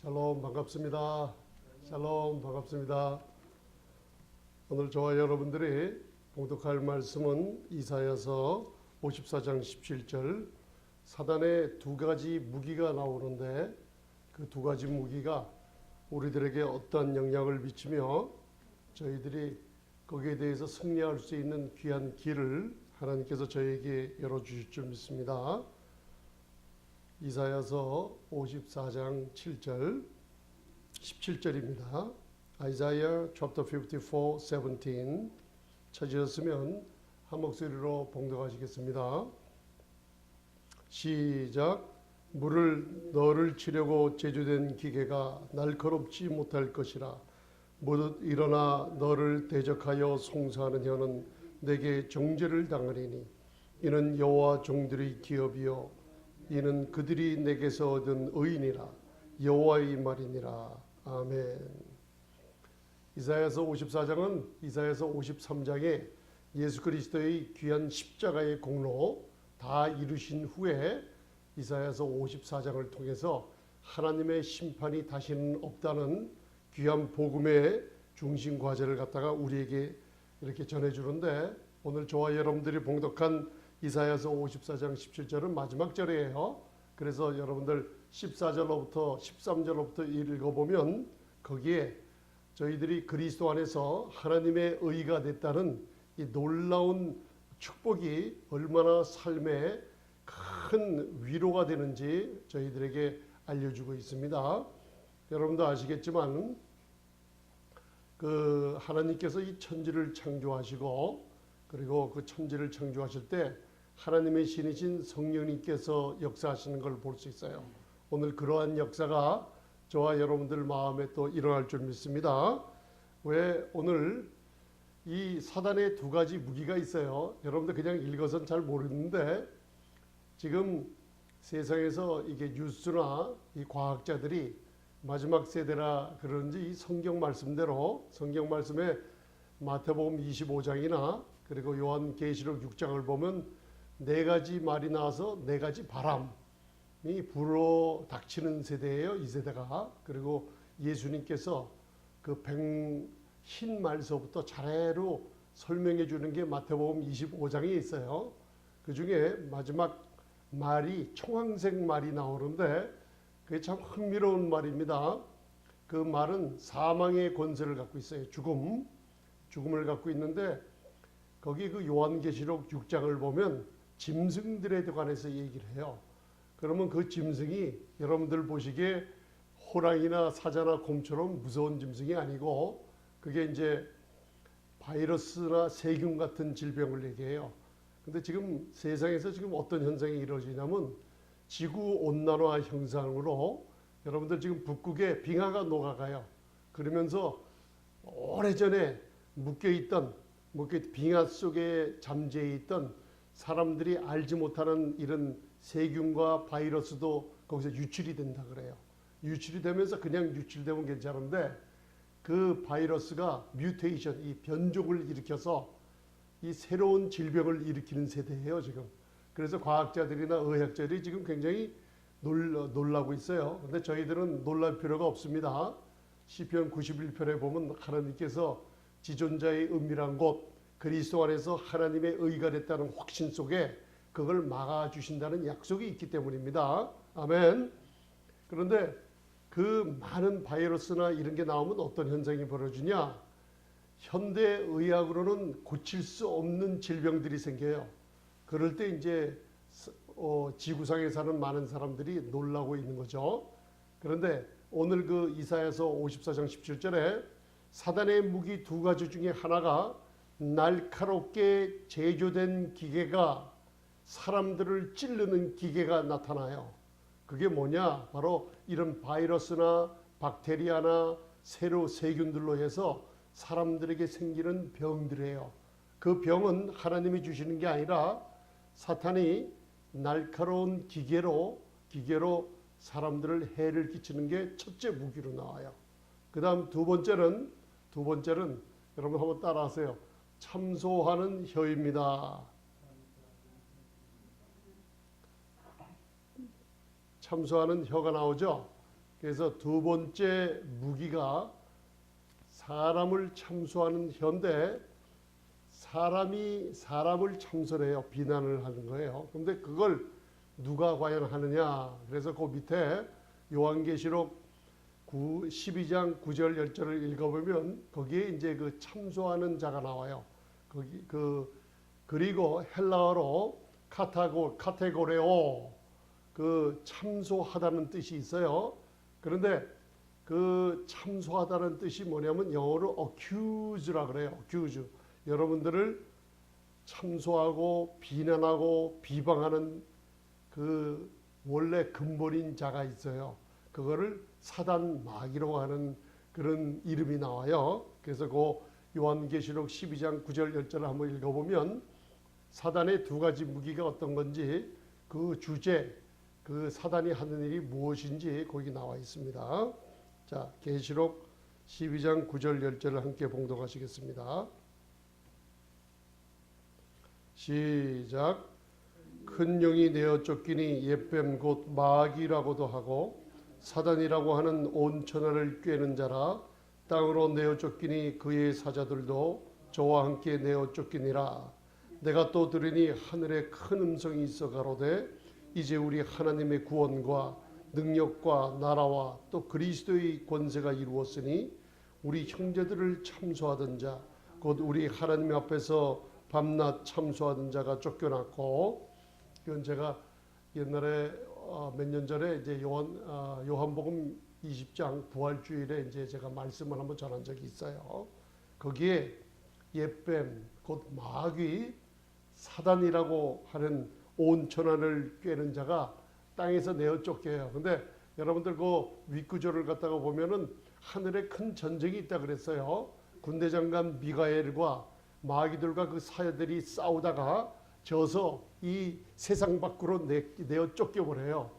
샬롬 반갑습니다. 샬롬 반갑습니다. 오늘 저와 여러분들이 봉독할 말씀은 이사야서 54장 17절 사단의 두 가지 무기가 나오는데 그 두 가지 무기가 우리들에게 어떤 영향을 미치며 저희들이 거기에 대해서 승리할 수 있는 귀한 길을 하나님께서 저에게 열어주실 줄 믿습니다. 이사야서 54장 7절 17절입니다. Isaiah chapter 54, 17 찾으셨으면 한 목소리로 봉독하시겠습니다. 시작. 물을 너를 치려고 제조된 기계가 날카롭지 못할 것이라. 무릇 일어나 너를 대적하여 송사하는 혀는 내게 정죄를 당하리니 이는 여호와 종들의 기업이요 이는 그들이 내게서 얻은 의인이라. 여호와의 말이니라. 아멘. 이사야서 54장은 이사야서 53장에 예수 그리스도의 귀한 십자가의 공로 다 이루신 후에 이사야서 54장을 통해서 하나님의 심판이 다시는 없다는 귀한 복음의 중심 과제를 갖다가 우리에게 이렇게 전해주는데, 오늘 저와 여러분들이 봉독한 이사야서 54장 17절은 마지막 절이에요. 그래서 여러분들 14절로부터 13절로부터 읽어보면 거기에 저희들이 그리스도 안에서 하나님의 의가 됐다는 이 놀라운 축복이 얼마나 삶에 큰 위로가 되는지 저희들에게 알려주고 있습니다. 여러분도 아시겠지만 그 하나님께서 이 천지를 창조하시고 그리고 그 천지를 창조하실 때 하나님의 신이신 성령님께서 역사하시는 걸 볼 수 있어요. 오늘 그러한 역사가 저와 여러분들 마음에 또 일어날 줄 믿습니다. 왜 오늘 이 사단의 두 가지 무기가 있어요. 여러분들 그냥 읽어서는 잘 모르는데 지금 세상에서 이게 뉴스나 이 과학자들이 마지막 세대라 그런지 이 성경 말씀대로 성경 말씀에 마태복음 25장이나 그리고 요한계시록 6장을 보면 네 가지 말이 나와서 네 가지 바람이 불어 닥치는 세대예요. 이 세대가. 그리고 예수님께서 그 흰 말서부터 차례로 설명해 주는 게 마태복음 25장에 있어요. 그 중에 마지막 말이 청황색 말이 나오는데 그게 참 흥미로운 말입니다. 그 말은 사망의 권세를 갖고 있어요. 죽음을 갖고 있는데 거기 그 요한계시록 6장을 보면 짐승들에 관해서 얘기를 해요. 그러면 그 짐승이 여러분들 보시기에 호랑이나 사자나 곰처럼 무서운 짐승이 아니고 그게 이제 바이러스나 세균 같은 질병을 얘기해요. 근데 지금 세상에서 지금 어떤 현상이 이루어지냐면 지구 온난화 현상으로 여러분들 지금 북극에 빙하가 녹아가요. 그러면서 오래전에 묶여있던 빙하 속에 잠재해 있던 사람들이 알지 못하는 이런 세균과 바이러스도 거기서 유출이 된다 그래요. 유출이 되면서 그냥 유출되면 괜찮은데 그 바이러스가 뮤테이션, 이 변종을 일으켜서 이 새로운 질병을 일으키는 세대예요 지금. 그래서 과학자들이나 의학자들이 지금 굉장히 놀라고 있어요. 그런데 저희들은 놀랄 필요가 없습니다. 시편 91편에 보면 하나님께서 지존자의 은밀한 곳 그리스도 안에서 하나님의 의가 됐다는 확신 속에 그걸 막아주신다는 약속이 있기 때문입니다. 아멘. 그런데 그 많은 바이러스나 이런 게 나오면 어떤 현상이 벌어지냐? 현대의학으로는 고칠 수 없는 질병들이 생겨요. 그럴 때 이제 지구상에 사는 많은 사람들이 놀라고 있는 거죠. 그런데 오늘 그 이사야서 54장 17절에 사단의 무기 두 가지 중에 하나가 날카롭게 제조된 기계가 사람들을 찌르는 기계가 나타나요. 그게 뭐냐? 바로 이런 바이러스나 박테리아나 세균들로 해서 사람들에게 생기는 병들이에요. 그 병은 하나님이 주시는 게 아니라 사탄이 날카로운 기계로 사람들을 해를 끼치는 게 첫째 무기로 나와요. 그 다음 두 번째는 여러분 한번 따라하세요. 참소하는 혀입니다. 참소하는 혀가 나오죠. 그래서 두 번째 무기가 사람을 참소하는 현대 사람이 사람을 참소해요. 비난을 하는 거예요. 그런데 그걸 누가 과연 하느냐. 그래서 그 밑에 요한계시록 12장 9절 10절을 읽어보면 거기에 이제 그 참소하는 자가 나와요. 거기 그리고 헬라어로 카테고레오 그 참소하다는 뜻이 있어요. 그런데 그 참소하다는 뜻이 뭐냐면 영어로 accuse라 그래요. accuse. 여러분들을 참소하고 비난하고 비방하는 그 원래 근본인 자가 있어요. 그거를 사단 마귀라고 하는 그런 이름이 나와요. 그래서 그 요한계시록 12장 9절 10절을 한번 읽어보면 사단의 두 가지 무기가 어떤 건지 그 주제, 그 사단이 하는 일이 무엇인지 거기 나와 있습니다. 자, 계시록 12장 9절 10절을 함께 봉독하시겠습니다. 시작. 큰 영이 내어 쫓기니 옛뱀 곧 마귀라고도 하고 사단이라고 하는 온 천하를 꿰는 자라. 땅으로 내어 쫓기니 그의 사자들도 저와 함께 내어 쫓기니라. 내가 또 들으니 하늘에 큰 음성이 있어 가로되 이제 우리 하나님의 구원과 능력과 나라와 또 그리스도의 권세가 이루었으니 우리 형제들을 참소하던 자 곧 우리 하나님 앞에서 밤낮 참소하던 자가 쫓겨났고, 이건 제가 옛날에 몇 년 전에 이제 요한복음 20장 부활주일에 이제 제가 말씀을 한번 전한 적이 있어요. 거기에 옛뱀 곧 마귀 사단이라고 하는 온 천하를 꿰는 자가 땅에서 내어 쫓겨요. 근데 여러분들 그 윗구조를 갖다가 보면은 하늘에 큰 전쟁이 있다 그랬어요. 군대 장관 미가엘과 마귀들과 그 사자들이 싸우다가 져서 이 세상 밖으로 내어 쫓겨버려요.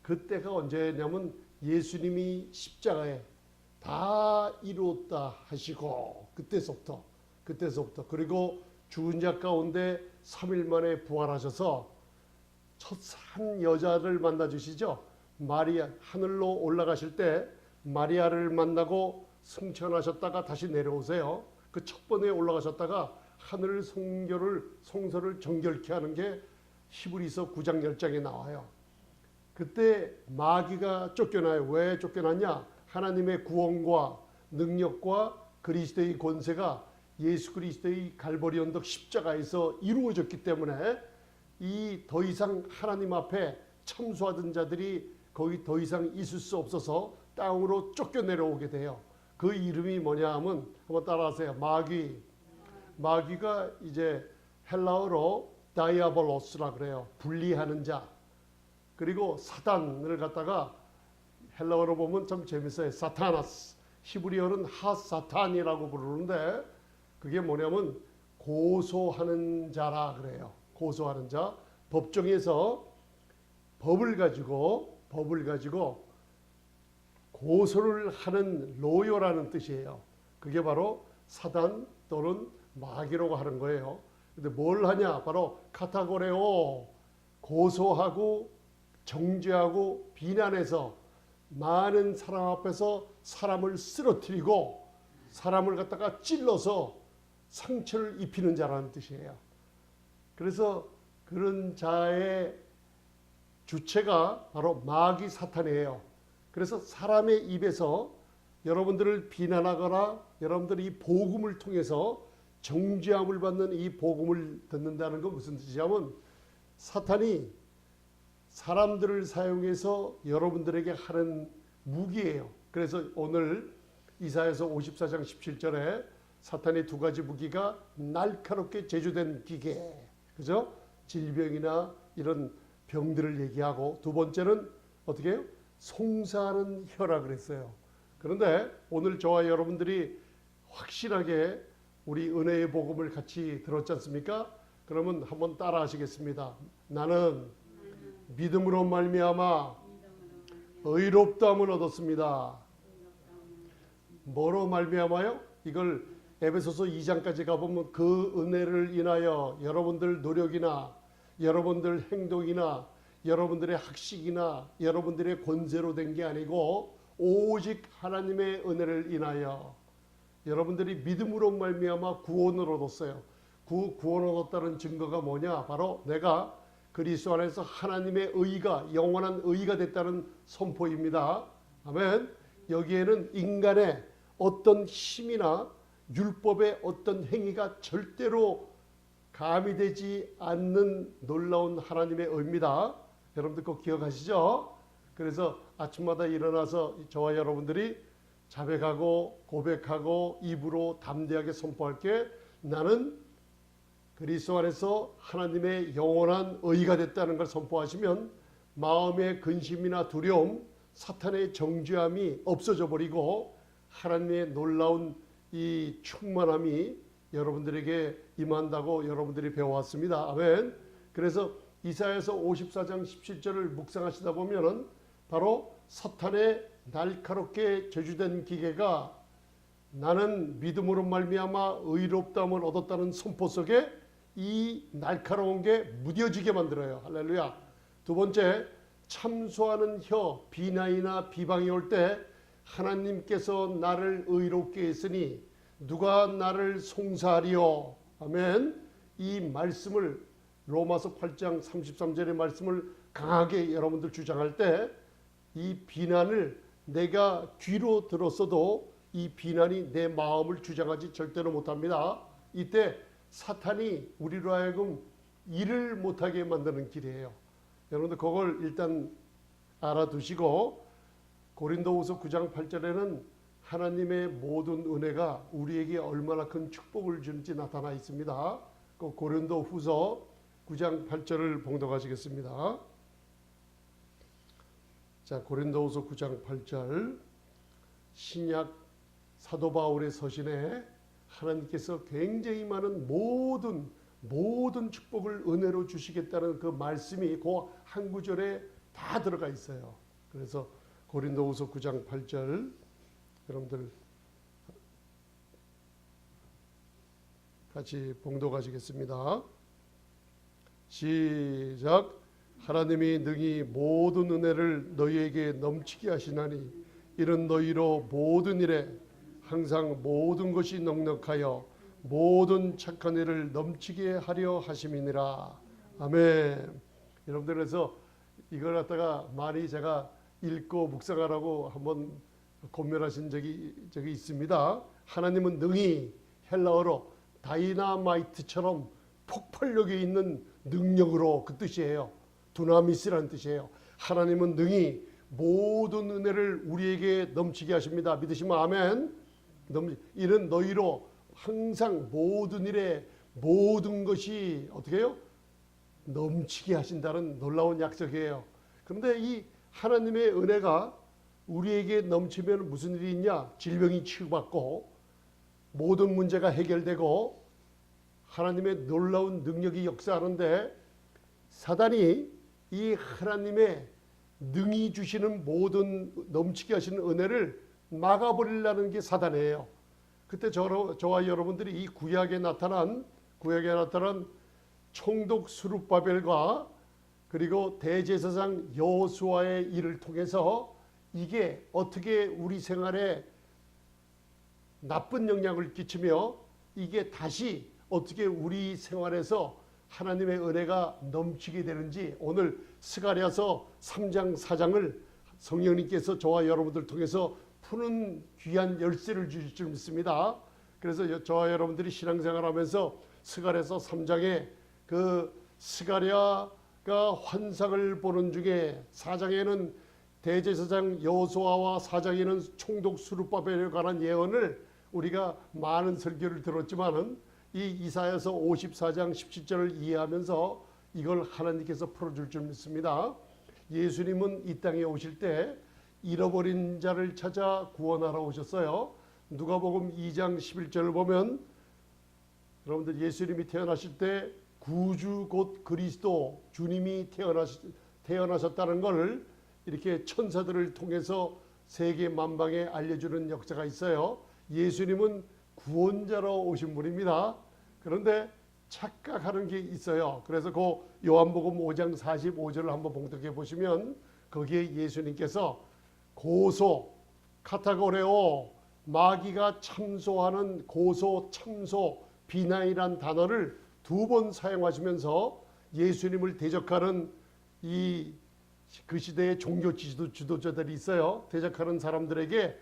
그때가 언제냐면 예수님이 십자가에 다 이루었다 하시고 그때서부터 그리고 죽은 자 가운데 3일 만에 부활하셔서 첫 한 여자를 만나 주시죠. 마리아 하늘로 올라가실 때 마리아를 만나고 승천하셨다가 다시 내려오세요. 그 첫 번에 올라가셨다가 하늘 성소를 정결케 하는 게 히브리서 9장 10장에 나와요. 그때 마귀가 쫓겨나요. 왜 쫓겨났냐? 하나님의 구원과 능력과 그리스도의 권세가 예수 그리스도의 갈보리 언덕 십자가에서 이루어졌기 때문에 이 더 이상 하나님 앞에 참소하던 자들이 거기 더 이상 있을 수 없어서 땅으로 쫓겨 내려오게 돼요. 그 이름이 뭐냐 하면 한번 따라하세요. 마귀가 이제 헬라어로 다이아볼로스라 그래요. 분리하는 자. 그리고 사단을 갖다가 헬라어로 보면 참 재밌어요. 사타나스. 히브리어는 하사탄이라고 부르는데 그게 뭐냐면 고소하는 자라 그래요. 고소하는 자. 법정에서 법을 가지고 고소를 하는 로요라는 뜻이에요. 그게 바로 사단 또는 마귀라고 하는 거예요. 근데 뭘 하냐? 바로 카타고레오, 고소하고 정죄하고 비난해서 많은 사람 앞에서 사람을 쓰러뜨리고 사람을 갖다가 찔러서 상처를 입히는 자라는 뜻이에요. 그래서 그런 자의 주체가 바로 마귀 사탄이에요. 그래서 사람의 입에서 여러분들을 비난하거나 여러분들이 이 복음을 통해서 정죄함을 받는 이 복음을 듣는다는 건 무슨 뜻이냐면 사탄이 사람들을 사용해서 여러분들에게 하는 무기예요. 그래서 오늘 이사야서 54장 17절에 사탄의 두 가지 무기가 날카롭게 제조된 기계, 그죠? 질병이나 이런 병들을 얘기하고, 두 번째는 어떻게 해요? 송사하는 혀라 그랬어요. 그런데 오늘 저와 여러분들이 확실하게 우리 은혜의 복음을 같이 들었지 않습니까? 그러면 한번 따라 하시겠습니다. 나는 믿음으로 말미암아 의롭다함을 얻었습니다. 뭐로 말미암아요? 이걸 에베소서 2장까지 가보면 그 은혜를 인하여 여러분들 노력이나 여러분들 행동이나 여러분들의 학식이나 여러분들의 권세로 된 게 아니고 오직 하나님의 은혜를 인하여 여러분들이 믿음으로 말미암아 구원을 얻었어요. 구원을 얻었다는 증거가 뭐냐? 바로 내가 그리스도 안에서 하나님의 의가 영원한 의가 됐다는 선포입니다. 아멘. 여기에는 인간의 어떤 힘이나 율법의 어떤 행위가 절대로 가미되지 않는 놀라운 하나님의 의입니다. 여러분들 꼭 기억하시죠? 그래서 아침마다 일어나서 저와 여러분들이 자백하고 고백하고 입으로 담대하게 선포할게, 나는 그리스도 안에서 하나님의 영원한 의가 됐다는 걸 선포하시면 마음의 근심이나 두려움, 사탄의 정죄함이 없어져 버리고 하나님의 놀라운 이 충만함이 여러분들에게 임한다고 여러분들이 배워왔습니다. 아멘. 그래서 이사야서 54장 17절을 묵상하시다 보면은 바로 사탄의 날카롭게 저주된 기계가 나는 믿음으로 말미암아 의롭다함을 얻었다는 선포 속에 이 날카로운 게 무뎌지게 만들어요. 할렐루야. 두 번째, 참소하는 혀, 비난이나 비방이 올 때 하나님께서 나를 의롭게 했으니 누가 나를 송사하리요. 아멘. 이 말씀을 로마서 8장 33절의 말씀을 강하게 여러분들 주장할 때 이 비난을 내가 귀로 들었어도 이 비난이 내 마음을 주장하지 절대로 못합니다. 이때 사탄이 우리로 하여금 일을 못하게 만드는 길이에요. 여러분들 그걸 일단 알아두시고 고린도후서 9장 8절에는 하나님의 모든 은혜가 우리에게 얼마나 큰 축복을 주는지 나타나 있습니다. 그 고린도후서 9장 8절을 봉독하시겠습니다. 자, 고린도후서 9장 8절, 신약 사도 바울의 서신에 하나님께서 굉장히 많은 모든 축복을 은혜로 주시겠다는 그 말씀이 그 한 구절에 다 들어가 있어요. 그래서 고린도후서 9장 8절 여러분들 같이 봉독하시겠습니다. 시작. 하나님이 능히 모든 은혜를 너희에게 넘치게 하시나니 이는 너희로 모든 일에 항상 모든 것이 넉넉하여 모든 착한 일을 넘치게 하려 하심이니라. 아멘. 여러분들, 그래서 이걸 갖다가 많이 제가 읽고 묵상하라고 한번 권면하신 적이 있습니다. 하나님은 능히, 헬라어로 다이나마이트처럼 폭발력이 있는 능력으로, 그 뜻이에요. 두나미스라는 뜻이에요. 하나님은 능히 모든 은혜를 우리에게 넘치게 하십니다. 믿으시면 아멘. 이는 너희로 항상 모든 일에 모든 것이 어떻게 해요? 넘치게 하신다는 놀라운 약속이에요. 그런데 이 하나님의 은혜가 우리에게 넘치면 무슨 일이 있냐? 질병이 치유받고 모든 문제가 해결되고 하나님의 놀라운 능력이 역사하는데, 사단이 이 하나님의 능히 주시는 모든 넘치게 하시는 은혜를 막아버리려는 게 사단이에요. 그때 저와 여러분들이 이 구약에 나타난 총독 스룹바벨과 그리고 대제사장 여호수아의 일을 통해서 이게 어떻게 우리 생활에 나쁜 영향을 끼치며 이게 다시 어떻게 우리 생활에서 하나님의 은혜가 넘치게 되는지 오늘 스가랴서 3장 4장을 성령님께서 저와 여러분들 통해서 푸는 귀한 열쇠를 주실 줄 믿습니다. 그래서 저와 여러분들이 신앙생활하면서 스가랴서 3장에 그 스가랴가 환상을 보는 중에 4장에는 대제사장 여호수아와 4장에는 총독 스룹바벨에 관한 예언을 우리가 많은 설교를 들었지만은 이 이사야서 54장 17절을 이해하면서 이걸 하나님께서 풀어줄 줄 믿습니다. 예수님은 이 땅에 오실 때 잃어버린 자를 찾아 구원하러 오셨어요. 누가복음 2장 11절을 보면 여러분들 예수님이 태어나실 때 구주 곧 그리스도 주님이 태어나셨다는 것을 이렇게 천사들을 통해서 세계 만방에 알려주는 역사가 있어요. 예수님은 구원자로 오신 분입니다. 그런데 착각하는 게 있어요. 그래서 그 요한복음 5장 45절을 한번 봉독해 보시면 거기에 예수님께서 고소, 카타고레오, 마귀가 참소하는 고소, 참소, 비난이란 단어를 2번 사용하시면서 예수님을 대적하는 그 시대의 종교 지도자들이 있어요. 대적하는 사람들에게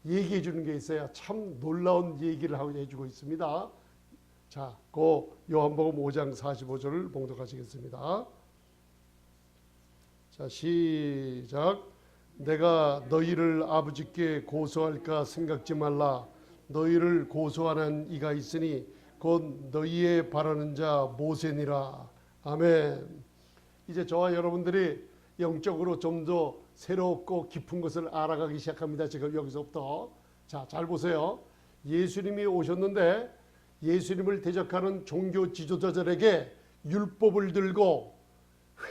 얘기해 주는 게 있어요. 참 놀라운 얘기를 해주고 있습니다. 자, 그 요한복음 5장 45절을 봉독하시겠습니다. 자, 시작. 내가 너희를 아버지께 고소할까 생각지 말라. 너희를 고소하는 이가 있으니 곧 너희의 바라는 자 모세니라. 아멘. 이제 저와 여러분들이 영적으로 좀 더 새롭고 깊은 것을 알아가기 시작합니다. 지금 여기서부터. 자, 잘 보세요. 예수님이 오셨는데 예수님을 대적하는 종교 지도자들에게 율법을 들고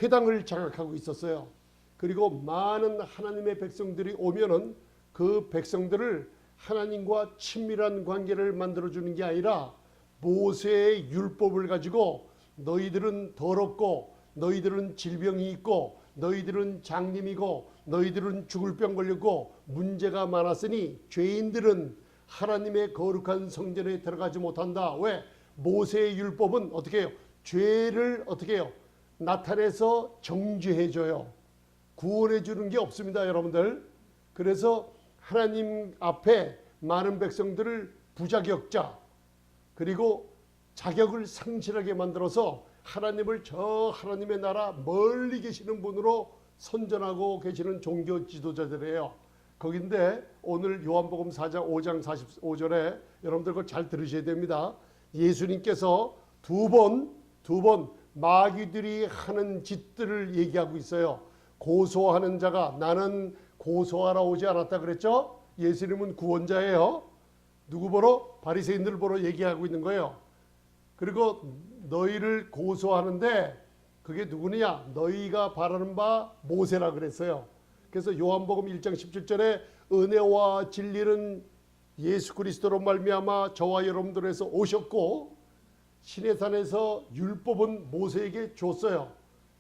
회당을 장악하고 있었어요. 그리고 많은 하나님의 백성들이 오면은 그 백성들을 하나님과 친밀한 관계를 만들어주는 게 아니라 모세의 율법을 가지고 너희들은 더럽고 너희들은 질병이 있고 너희들은 장님이고 너희들은 죽을 병 걸렸고 문제가 많았으니 죄인들은 하나님의 거룩한 성전에 들어가지 못한다. 왜? 모세의 율법은 어떻게 해요? 죄를 어떻게 해요? 나타내서 정죄해 줘요. 구원해 주는 게 없습니다, 여러분들. 그래서 하나님 앞에 많은 백성들을 부자격자 그리고 자격을 상실하게 만들어서 하나님을 저 하나님의 나라 멀리 계시는 분으로 선전하고 계시는 종교 지도자들이에요. 거긴데 오늘 요한복음 4장 5장 45절에 여러분들 그걸 잘 들으셔야 됩니다. 예수님께서 두 번 마귀들이 하는 짓들을 얘기하고 있어요. 고소하는 자가 나는 고소하러 오지 않았다 그랬죠? 예수님은 구원자예요. 누구 보러? 바리새인들 보러 얘기하고 있는 거예요. 그리고 너희를 고소하는데 그게 누구냐? 너희가 바라는 바 모세라 그랬어요. 그래서 요한복음 1장 17절에 은혜와 진리는 예수 그리스도로 말미암아 저와 여러분들에서 오셨고 시내산에서 율법은 모세에게 줬어요.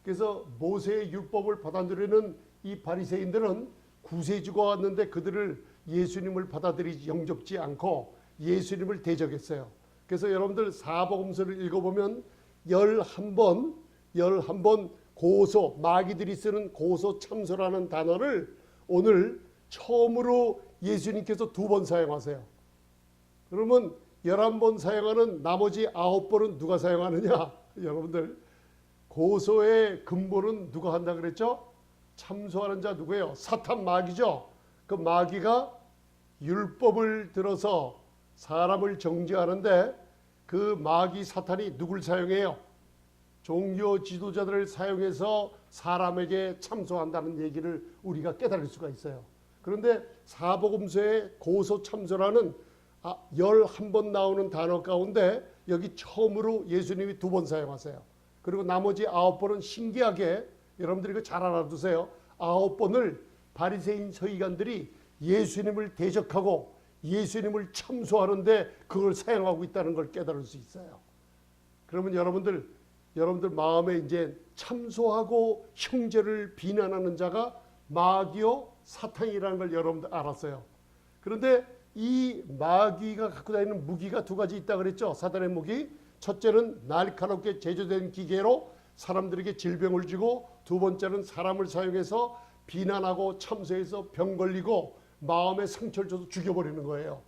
그래서 모세의 율법을 받아들이는 이 바리새인들은 구세주가 왔는데 그들을 예수님을 받아들이지 영접지 않고 예수님을 대적했어요. 그래서 여러분들 사복음서를 읽어보면 11번 고소, 마귀들이 쓰는 고소 참소라는 단어를 오늘 처음으로 예수님께서 2번 사용하세요. 그러면 11번 사용하는 나머지 9번은 누가 사용하느냐? 여러분들 고소의 근본은 누가 한다 그랬죠? 참소하는 자 누구예요? 사탄 마귀죠. 그 마귀가 율법을 들어서 사람을 정죄하는데 그 마귀 사탄이 누굴 사용해요? 종교 지도자들을 사용해서 사람에게 참소한다는 얘기를 우리가 깨달을 수가 있어요. 그런데 사복음서의 고소 참소라는 11번 나오는 단어 가운데 여기 처음으로 예수님이 2번 사용하세요. 그리고 나머지 9번은 신기하게 여러분들이 이거 잘 알아두세요. 9번을 바리새인 서기관들이 예수님을 대적하고 예수님을 참소하는데 그걸 사용하고 있다는 걸 깨달을 수 있어요. 그러면 여러분들 마음에 이제 참소하고 형제를 비난하는 자가 마귀요 사탄이라는 걸 여러분들 알았어요. 그런데 이 마귀가 갖고 다니는 무기가 2가지 있다 그랬죠. 사탄의 무기. 첫째는 날카롭게 제조된 기계로 사람들에게 질병을 주고, 2번째는 사람을 사용해서 비난하고 참소해서 병 걸리고 마음에 상처를 줘서 죽여버리는 거예요.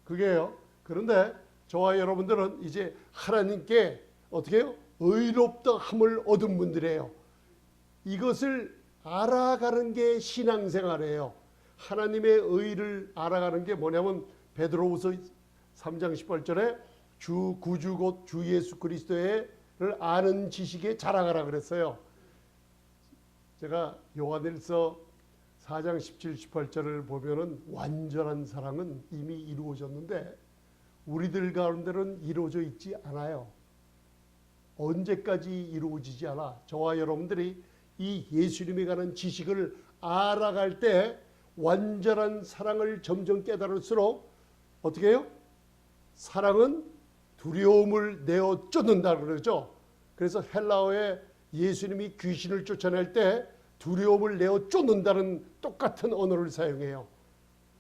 그게요. 그런데 저와 여러분들은 이제 하나님께 어떻게 해요? 의롭다함을 얻은 분들이에요. 이것을 알아가는 게 신앙생활이에요. 하나님의 의를 알아가는 게 뭐냐면 베드로후서 3장 18절에 주 구주 곧 주 예수 그리스도를 아는 지식에 자라가라 그랬어요. 제가 요한일서 4장 17, 18절을 보면은 완전한 사랑은 이미 이루어졌는데 우리들 가운데는 이루어져 있지 않아요. 언제까지 이루어지지 않아. 저와 여러분들이 이 예수님에 관한 지식을 알아갈 때 완전한 사랑을 점점 깨달을수록 어떻게 해요? 사랑은 두려움을 내어 쫓는다 그러죠. 그래서 헬라어에 예수님이 귀신을 쫓아낼 때 두려움을 내어 쫓는다는 똑같은 언어를 사용해요.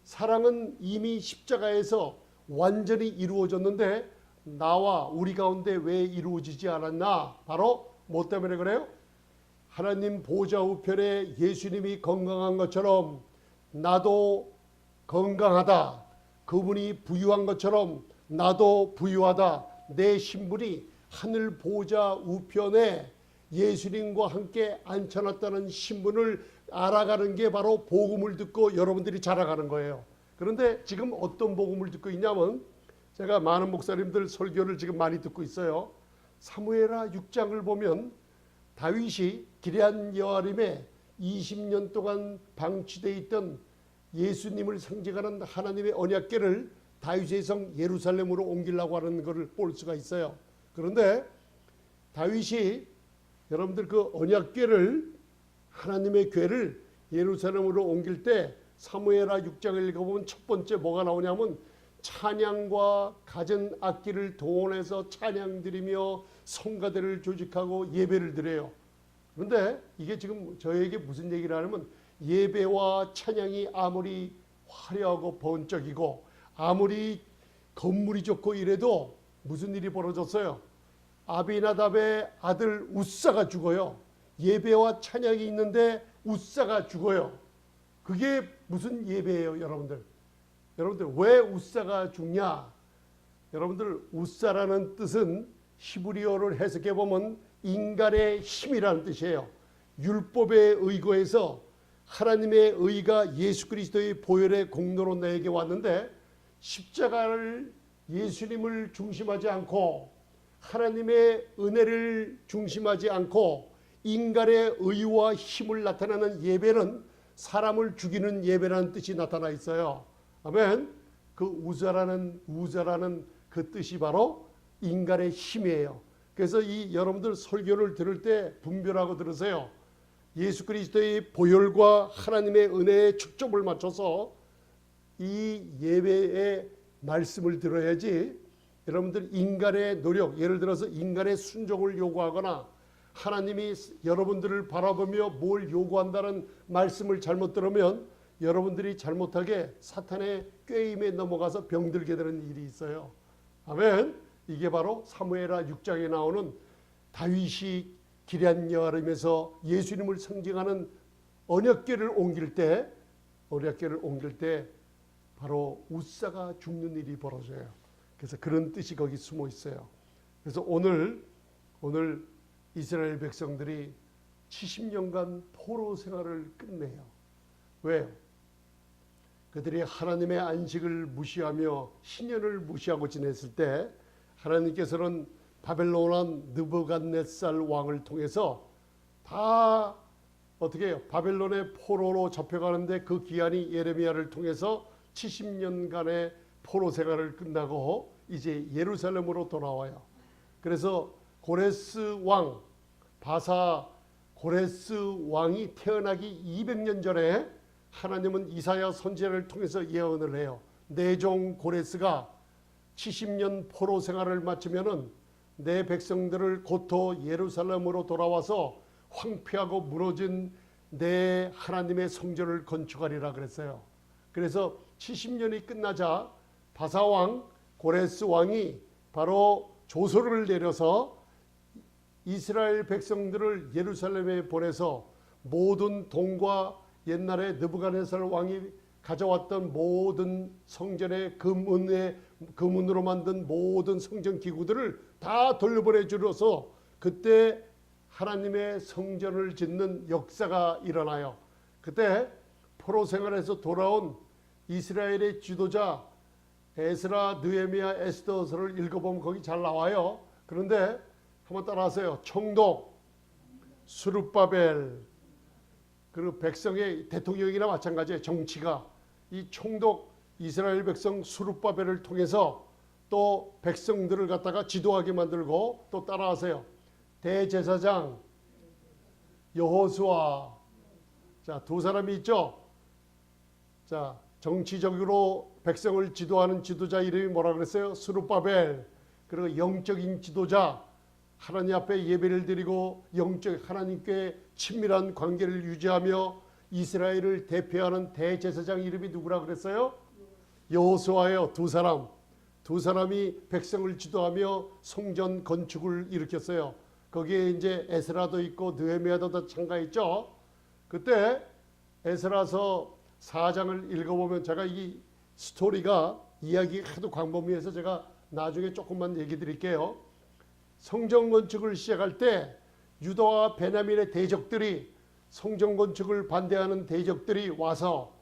사랑은 이미 십자가에서 완전히 이루어졌는데 나와 우리 가운데 왜 이루어지지 않았나? 바로 뭐 때문에 그래요? 하나님 보좌 우편에 예수님이 건강한 것처럼 나도 건강하다. 그분이 부유한 것처럼 나도 부유하다. 내 신분이 하늘 보좌 우편에 예수님과 함께 앉혀놨다는 신분을 알아가는 게 바로 복음을 듣고 여러분들이 자라가는 거예요. 그런데 지금 어떤 복음을 듣고 있냐면 제가 많은 목사님들 설교를 지금 많이 듣고 있어요. 사무엘하 6장을 보면 다윗이 기럇 여아림에 20년 동안 방치되어 있던 예수님을 상징하는 하나님의 언약궤를 다윗의 성 예루살렘으로 옮기려고 하는 것을 볼 수가 있어요. 그런데 다윗이 여러분들 그 언약궤를 하나님의 궤를 예루살렘으로 옮길 때 사무엘하 6장을 읽어보면 첫 번째 뭐가 나오냐면 찬양과 갖은 악기를 동원해서 찬양 드리며 성가대를 조직하고 예배를 드려요. 그런데 이게 지금 저에게 무슨 얘기를 하냐면 예배와 찬양이 아무리 화려하고 번쩍이고 아무리 건물이 좋고 이래도 무슨 일이 벌어졌어요? 아비나답의 아들 웃사가 죽어요. 예배와 찬양이 있는데 웃사가 죽어요. 그게 무슨 예배예요, 여러분들? 여러분들 왜 웃사가 죽냐? 여러분들 웃사라는 뜻은 히브리어를 해석해 보면 인간의 힘이라는 뜻이에요. 율법에 의거해서 하나님의 의가 예수 그리스도의 보혈의 공로로 나에게 왔는데 십자가를 예수님을 중심하지 않고 하나님의 은혜를 중심하지 않고 인간의 의와 힘을 나타내는 예배는 사람을 죽이는 예배라는 뜻이 나타나 있어요. 아멘. 그 우자라는 그 뜻이 바로 인간의 힘이에요. 그래서 이 여러분들 설교를 들을 때 분별하고 들으세요. 예수 그리스도의 보혈과 하나님의 은혜에 초점을 맞춰서 이 예배의 말씀을 들어야지 여러분들 인간의 노력, 예를 들어서 인간의 순종을 요구하거나 하나님이 여러분들을 바라보며 뭘 요구한다는 말씀을 잘못 들으면 여러분들이 잘못하게 사탄의 꾀임에 넘어가서 병들게 되는 일이 있어요. 아멘. 이게 바로 사무엘하 6장에 나오는 다윗이 기럇 여아림에서 예수님을 상징하는 언약궤를 옮길 때 바로 웃사가 죽는 일이 벌어져요. 그래서 그런 뜻이 거기 숨어 있어요. 그래서 오늘 이스라엘 백성들이 70년간 포로 생활을 끝내요. 왜요? 그들이 하나님의 안식을 무시하며 신년을 무시하고 지냈을 때 하나님께서는 바벨론 왕 느부갓네살 왕을 통해서 다 어떻게 해요? 바벨론의 포로로 잡혀가는데 그 기한이 예레미야를 통해서 70년간의 포로 생활을 끝나고 이제 예루살렘으로 돌아와요. 그래서 고레스 왕, 바사 고레스 왕이 태어나기 200년 전에 하나님은 이사야 선지자를 통해서 예언을 해요. 내 종 고레스가 70년 포로 생활을 마치면은 내 백성들을 고토 예루살렘으로 돌아와서 황폐하고 무너진 내 하나님의 성전을 건축하리라 그랬어요. 그래서 70년이 끝나자 바사왕 고레스 왕이 바로 조서를 내려서 이스라엘 백성들을 예루살렘에 보내서 모든 돈과 옛날에 느부갓네살 왕이 가져왔던 모든 성전의 금은으로 만든 모든 성전 기구들을 다 돌려보내 주어서 그때 하나님의 성전을 짓는 역사가 일어나요. 그때 포로 생활에서 돌아온 이스라엘의 지도자 에스라, 느헤미야, 에스더서를 읽어보면 거기 잘 나와요. 그런데 한번 따라하세요. 총독, 수룹바벨, 그리고 백성의 대통령이나 마찬가지예요. 정치가 이 총독 이스라엘 백성 수룹바벨을 통해서 또 백성들을 갖다가 지도하게 만들고 또 따라하세요. 대제사장 여호수아. 자, 두 사람이 있죠. 자, 정치적으로 백성을 지도하는 지도자 이름이 뭐라 그랬어요? 수룹바벨. 그리고 영적인 지도자, 하나님 앞에 예배를 드리고 영적 하나님께 친밀한 관계를 유지하며 이스라엘을 대표하는 대제사장 이름이 누구라 그랬어요? 여호수아예요. 두 사람이 백성을 지도하며 성전 건축을 일으켰어요. 거기에 이제 에스라도 있고 느헤미야도 다 참가했죠. 그때 에스라서 4장을 읽어보면, 제가 이 스토리가 이야기가 하도 광범위해서 제가 나중에 조금만 얘기 드릴게요. 성전 건축을 시작할 때 유다와 베냐민의 대적들이, 성전 건축을 반대하는 대적들이 와서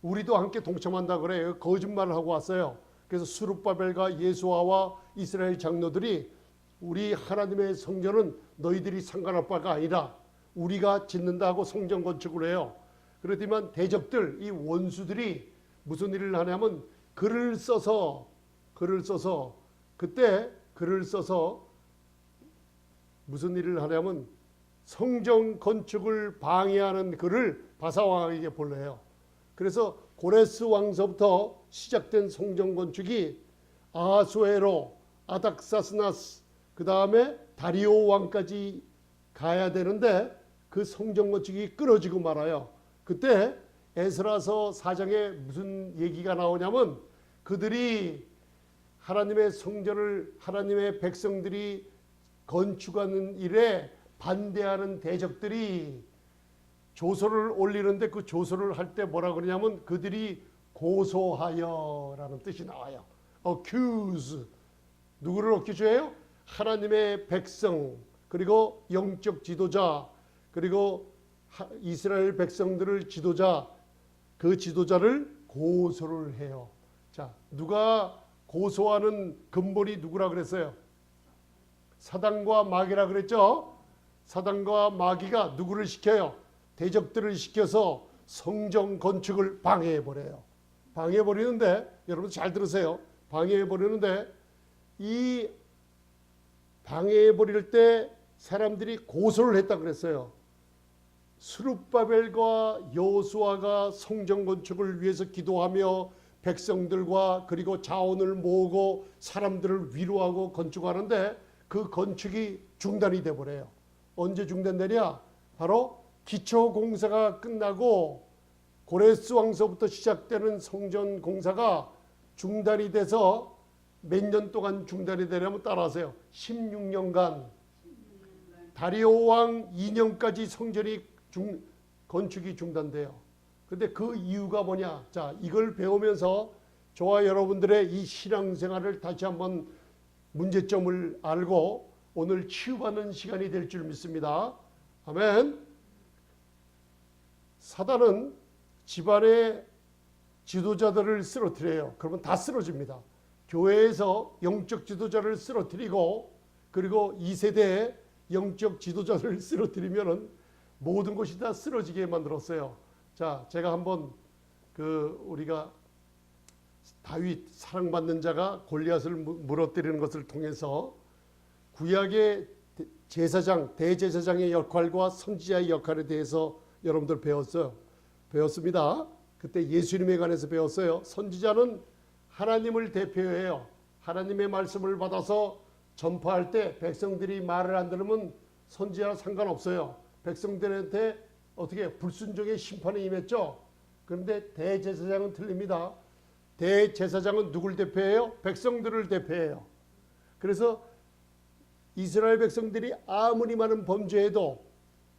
우리도 함께 동참한다 그래요. 거짓말을 하고 왔어요. 그래서 스룹바벨과 예수아와 이스라엘 장로들이 우리 하나님의 성전은 너희들이 상관할 바가 아니라 우리가 짓는다 하고 성전 건축을 해요. 그렇지만 대적들, 이 원수들이 무슨 일을 하냐면 글을 써서 무슨 일을 하냐면 성전 건축을 방해하는 글을 바사왕에게 보내요. 그래서 고레스 왕서부터 시작된 성전 건축이 아하수에로, 아닥사스나스, 그 다음에 다리오 왕까지 가야 되는데 그 성전 건축이 끊어지고 말아요. 그때 에스라서 4장에 무슨 얘기가 나오냐면 그들이 하나님의 성전을, 하나님의 백성들이 건축하는 일에 반대하는 대적들이 조서를 올리는데, 그 조서를 할 때 뭐라 그러냐면 그들이 고소하여라는 뜻이 나와요. accuse. 누구를 accus해요? 하나님의 백성, 그리고 영적 지도자, 그리고 이스라엘 백성들을 지도자, 그 지도자를 고소를 해요. 자, 누가 고소하는 근본이 누구라 그랬어요? 사단과 마귀라 그랬죠? 사단과 마귀가 누구를 시켜요? 대적들을 시켜서 성전 건축을 방해해버려요. 방해해버리는데, 여러분 잘 들으세요. 방해해버리는데, 이 방해해버릴 때 사람들이 고소를 했다 그랬어요. 스룹바벨과 여호수아가 성전 건축을 위해서 기도하며 백성들과 그리고 자원을 모으고 사람들을 위로하고 건축하는데 그 건축이 중단이 돼버려요. 언제 중단되냐? 바로 기초 공사가 끝나고 고레스 왕서부터 시작되는 성전 공사가 중단이 돼서 몇 년 동안 중단이 되냐면 따라하세요. 16년간. 다리오 왕 2년까지 성전이 건축이 중단돼요. 근데 그 이유가 뭐냐? 자, 이걸 배우면서 저와 여러분들의 이 신앙생활을 다시 한번 문제점을 알고 오늘 치유받는 시간이 될 줄 믿습니다. 아멘. 사단은 집안의 지도자들을 쓰러뜨려요. 그러면 다 쓰러집니다. 교회에서 영적 지도자를 쓰러뜨리고 그리고 2세대의 영적 지도자를 쓰러뜨리면은 모든 것이 다 쓰러지게 만들었어요. 자, 제가 한번 우리가 다윗 사랑받는 자가 골리앗을 무너뜨리는 것을 통해서 구약의 제사장, 대제사장의 역할과 선지자의 역할에 대해서 여러분들 배웠습니다. 그때 예수님에 관해서 배웠어요. 선지자는 하나님을 대표해요. 하나님의 말씀을 받아서 전파할 때 백성들이 말을 안 들으면 선지자와 상관없어요. 백성들한테 어떻게 불순종의 심판이 임했죠. 그런데 대제사장은 틀립니다. 대제사장은 누굴 대표해요? 백성들을 대표해요. 그래서 이스라엘 백성들이 아무리 많은 범죄해도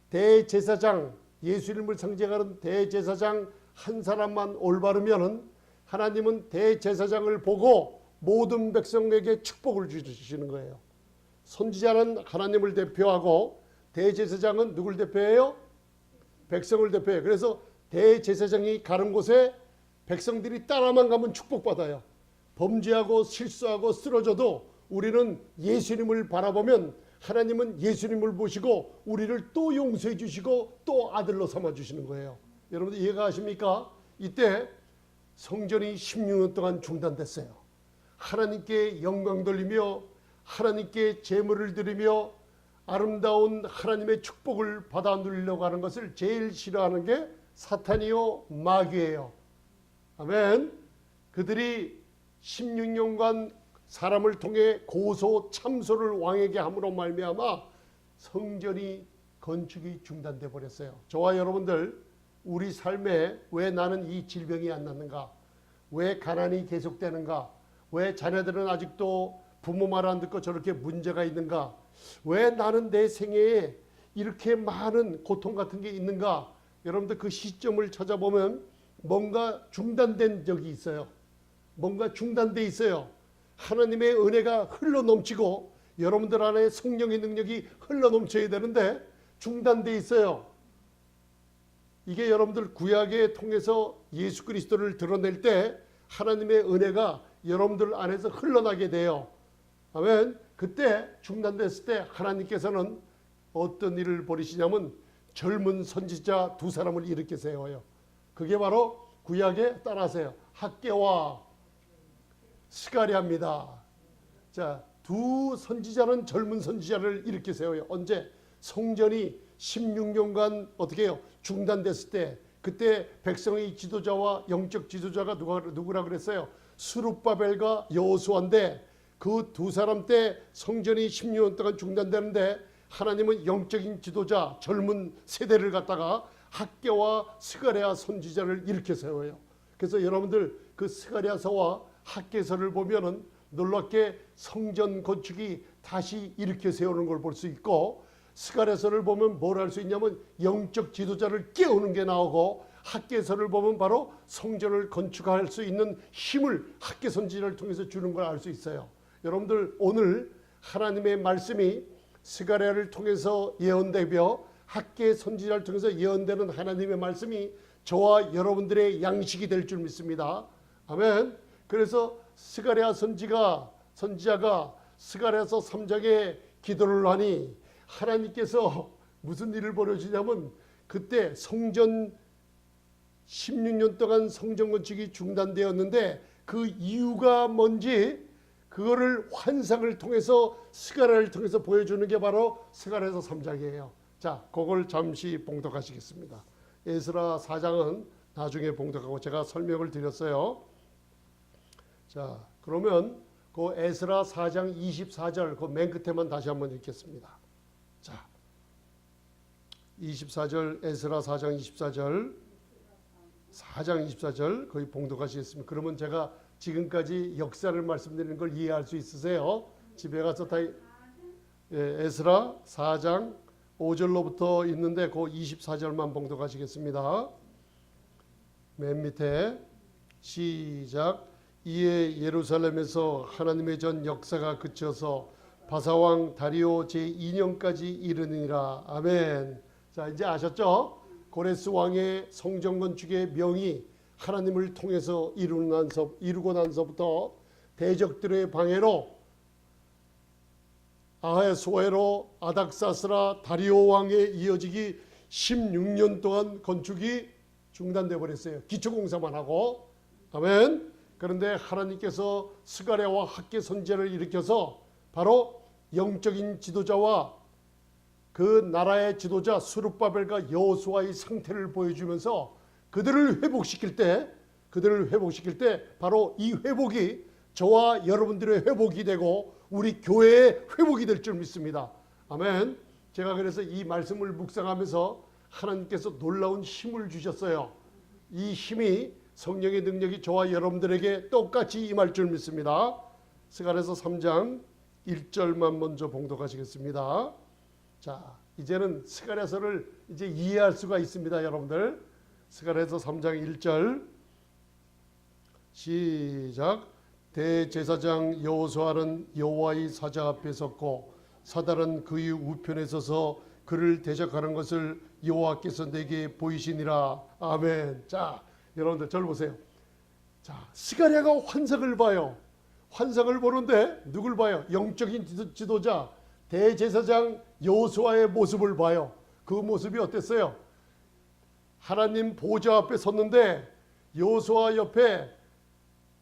대제사장, 예수님을 상징하는 대제사장 한 사람만 올바르면은 하나님은 대제사장을 보고 모든 백성에게 축복을 주시는 거예요. 선지자는 하나님을 대표하고 대제사장은 누굴 대표해요? 백성을 대표해요. 그래서 대제사장이 가는 곳에 백성들이 따라만 가면 축복받아요. 범죄하고 실수하고 쓰러져도 우리는 예수님을 바라보면 하나님은 예수님을 보시고 우리를 또 용서해 주시고 또 아들로 삼아 주시는 거예요. 여러분들 이해가 가십니까? 이때 성전이 16년 동안 중단됐어요. 하나님께 영광 돌리며 하나님께 제물을 드리며 아름다운 하나님의 축복을 받아 누리려고 하는 것을 제일 싫어하는 게 사탄이요 마귀예요. 아멘. 그들이 16년간 사람을 통해 고소 참소를 왕에게 함으로 말미암아 성전이 건축이 중단돼 버렸어요. 저와 여러분들 우리 삶에 왜 나는 이 질병이 안 낫는가? 왜 가난이 계속되는가? 왜 자녀들은 아직도 부모 말 안 듣고 저렇게 문제가 있는가? 왜 나는 내 생애에 이렇게 많은 고통 같은 게 있는가? 여러분들 그 시점을 찾아보면 뭔가 중단된 적이 있어요. 뭔가 중단돼 있어요. 하나님의 은혜가 흘러 넘치고 여러분들 안에 성령의 능력이 흘러 넘쳐야 되는데 중단돼 있어요. 이게 여러분들 구약에 통해서 예수 그리스도를 드러낼 때 하나님의 은혜가 여러분들 안에서 흘러나게 돼요. 아멘. 그때 중단됐을 때 하나님께서는 어떤 일을 벌이시냐면 젊은 선지자 두 사람을 일으켜 세워요. 그게 바로 구약에 따라서요. 학개와 스가랴입니다. 자, 두 선지자는 젊은 선지자를 일으켜 세워요. 언제? 성전이 16년간 어떻게 해요? 중단됐을 때, 그때 백성의 지도자와 영적 지도자가 누구라 그랬어요? 스룹바벨과 여호수아인데 그 두 사람 때 성전이 16년 동안 중단되는데 하나님은 영적인 지도자 젊은 세대를 갖다가 학개와 스가랴 선지자를 일으켜 세워요. 그래서 여러분들 그 스가랴서와 학개서를 보면은 놀랍게 성전 건축이 다시 일으켜 세우는 걸 볼 수 있고, 스가랴서를 보면 뭘 할 수 있냐면 영적 지도자를 깨우는 게 나오고, 학개서를 보면 바로 성전을 건축할 수 있는 힘을 학개 선지자를 통해서 주는 걸 알 수 있어요. 여러분들 오늘 하나님의 말씀이 스가랴를 통해서 예언되며 학개 선지자를 통해서 예언되는 하나님의 말씀이 저와 여러분들의 양식이 될 줄 믿습니다. 아멘. 그래서 스가랴 선지자가 스가랴서 3장에 기도를 하니 하나님께서 무슨 일을 벌여주냐면 그때 성전 16년 동안 성전 건축이 중단되었는데 그 이유가 뭔지 그거를 환상을 통해서 스가랴를 통해서 보여주는 게 바로 스가랴서 3장이에요. 자, 그걸 잠시 봉독하시겠습니다. 에스라 4장은 나중에 봉독하고 제가 설명을 드렸어요. 자, 그러면 그 에스라 4장 24절 그 맨 끝에만 다시 한번 읽겠습니다. 자, 24절 에스라 4장 24절 4장 24절 거의 봉독하시겠습니다. 그러면 제가 지금까지 역사를 말씀드리는 걸 이해할 수 있으세요? 집에 가서 다 에스라 4장 5절로부터 있는데 그 24절만 봉독하시겠습니다. 맨 밑에 시작. 이에 예루살렘에서 하나님의 전 역사가 그쳐서 바사왕 다리오 제2년까지 이르니라. 아멘. 자, 이제 아셨죠? 고레스 왕의 성전 건축의 명이 하나님을 통해서 이루고 난서부터 대적들의 방해로 아하수에로 아닥사스라 다리오 왕에 이어지기 16년 동안 건축이 중단돼 버렸어요. 기초공사만 하고. 아멘. 그런데 하나님께서 스가랴와 학개 선지자를 일으켜서 바로 영적인 지도자와 그 나라의 지도자 스룹바벨과 여호수아의 상태를 보여주면서 그들을 회복시킬 때 바로 이 회복이 저와 여러분들의 회복이 되고 우리 교회의 회복이 될 줄 믿습니다. 아멘. 제가 그래서 이 말씀을 묵상하면서 하나님께서 놀라운 힘을 주셨어요. 이 힘이 성령의 능력이 저와 여러분들에게 똑같이 임할 줄 믿습니다. 스가랴서 3장 1절만 먼저 봉독하시겠습니다. 자, 이제는 스가랴서를 이제 이해할 수가 있습니다, 여러분들. 스가랴서 3장 1절 시작. 대제사장 여호수아는 여호와의 사자 앞에 섰고 사단은 그의 우편에 서서 그를 대적하는 것을 여호와께서 내게 보이시니라. 아멘. 자, 여러분들 저를 보세요. 자, 스가랴가 환상을 봐요. 환상을 보는데 누굴 봐요? 영적인 지도자 대제사장 여호수아의 모습을 봐요. 그 모습이 어땠어요? 하나님 보좌 앞에 섰는데 여호수아 옆에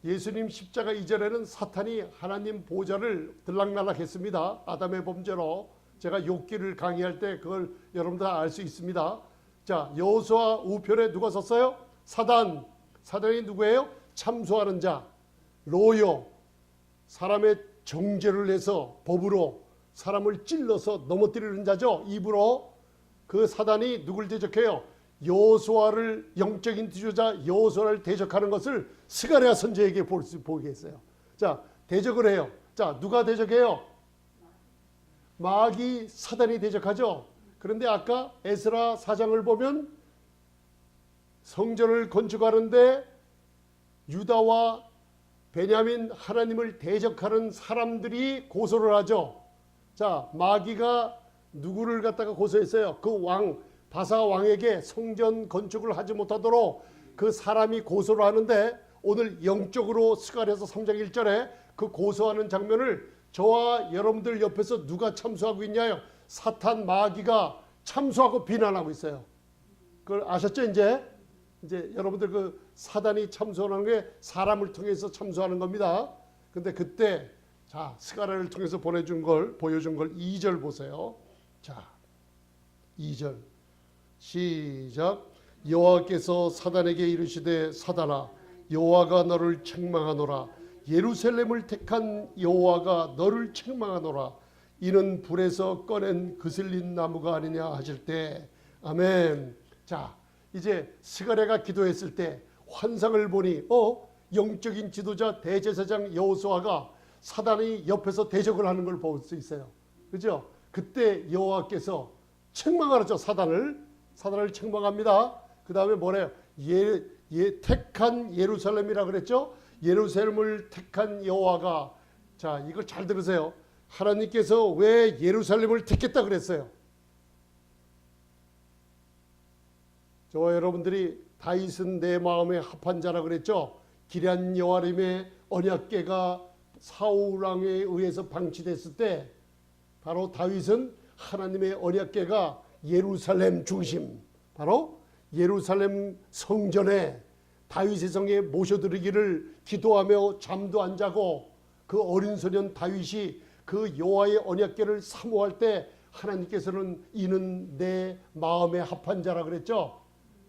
예수님 십자가 이전에는 사탄이 하나님 보좌를 들락날락했습니다. 아담의 범죄로. 제가 욥기를 강의할 때 그걸 여러분들 알 수 있습니다. 자, 여호수아 우편에 누가 섰어요? 사단이 누구예요? 참소하는 자, 로요. 사람의 정죄를 해서 법으로 사람을 찔러서 넘어뜨리는 자죠. 입으로. 그 사단이 누굴 대적해요? 여호수아를 영적인 지도자 여호수아를 대적하는 것을 스가랴 선지자에게 보게 했어요. 자, 대적을 해요. 자, 누가 대적해요? 마귀 사단이 대적하죠. 그런데 아까 에스라 4장을 보면 성전을 건축하는데 유다와 베냐민 하나님을 대적하는 사람들이 고소를 하죠. 자, 마귀가 누구를 갖다가 고소했어요? 그 왕, 바사 왕에게 성전 건축을 하지 못하도록 그 사람이 고소를 하는데 오늘 영적으로 스가랴서 3장 1절에 그 고소하는 장면을 저와 여러분들 옆에서 누가 참소하고 있냐요? 사탄 마귀가 참소하고 비난하고 있어요. 그걸 아셨죠? 이제 여러분들 그 사단이 참소하는 게 사람을 통해서 참소하는 겁니다. 근데 그때 자, 스가랴를 통해서 보여준 걸 2절 보세요. 자, 2절 시작. 여호와께서 사단에게 이르시되 사단아 여호와가 너를 책망하노라. 예루살렘을 택한 여호와가 너를 책망하노라. 이는 불에서 꺼낸 그슬린 나무가 아니냐 하실 때 아멘. 자, 이제 스가랴가 기도했을 때 환상을 보니 영적인 지도자 대제사장 여호수아가 사단이 옆에서 대적을 하는 걸 볼 수 있어요. 그죠? 그때 여호와께서 책망하죠. 사단을 책망합니다. 그 다음에 뭐래요? 택한 예루살렘이라 그랬죠? 예루살렘을 택한 여호와가, 자, 이걸 잘 들으세요. 하나님께서 왜 예루살렘을 택했다 그랬어요? 저와 여러분들이 다윗은 내 마음에 합한 자라 그랬죠? 기럇 여호와림의 언약궤가 사울 왕에 의해서 방치됐을 때 바로 다윗은 하나님의 언약궤가 예루살렘 중심, 바로 예루살렘 성전에 다윗의 성에 모셔드리기를 기도하며 잠도 안 자고 그 어린 소년 다윗이 그 여호와의 언약궤를 사모할 때 하나님께서는 이는 내 마음에 합한 자라 그랬죠.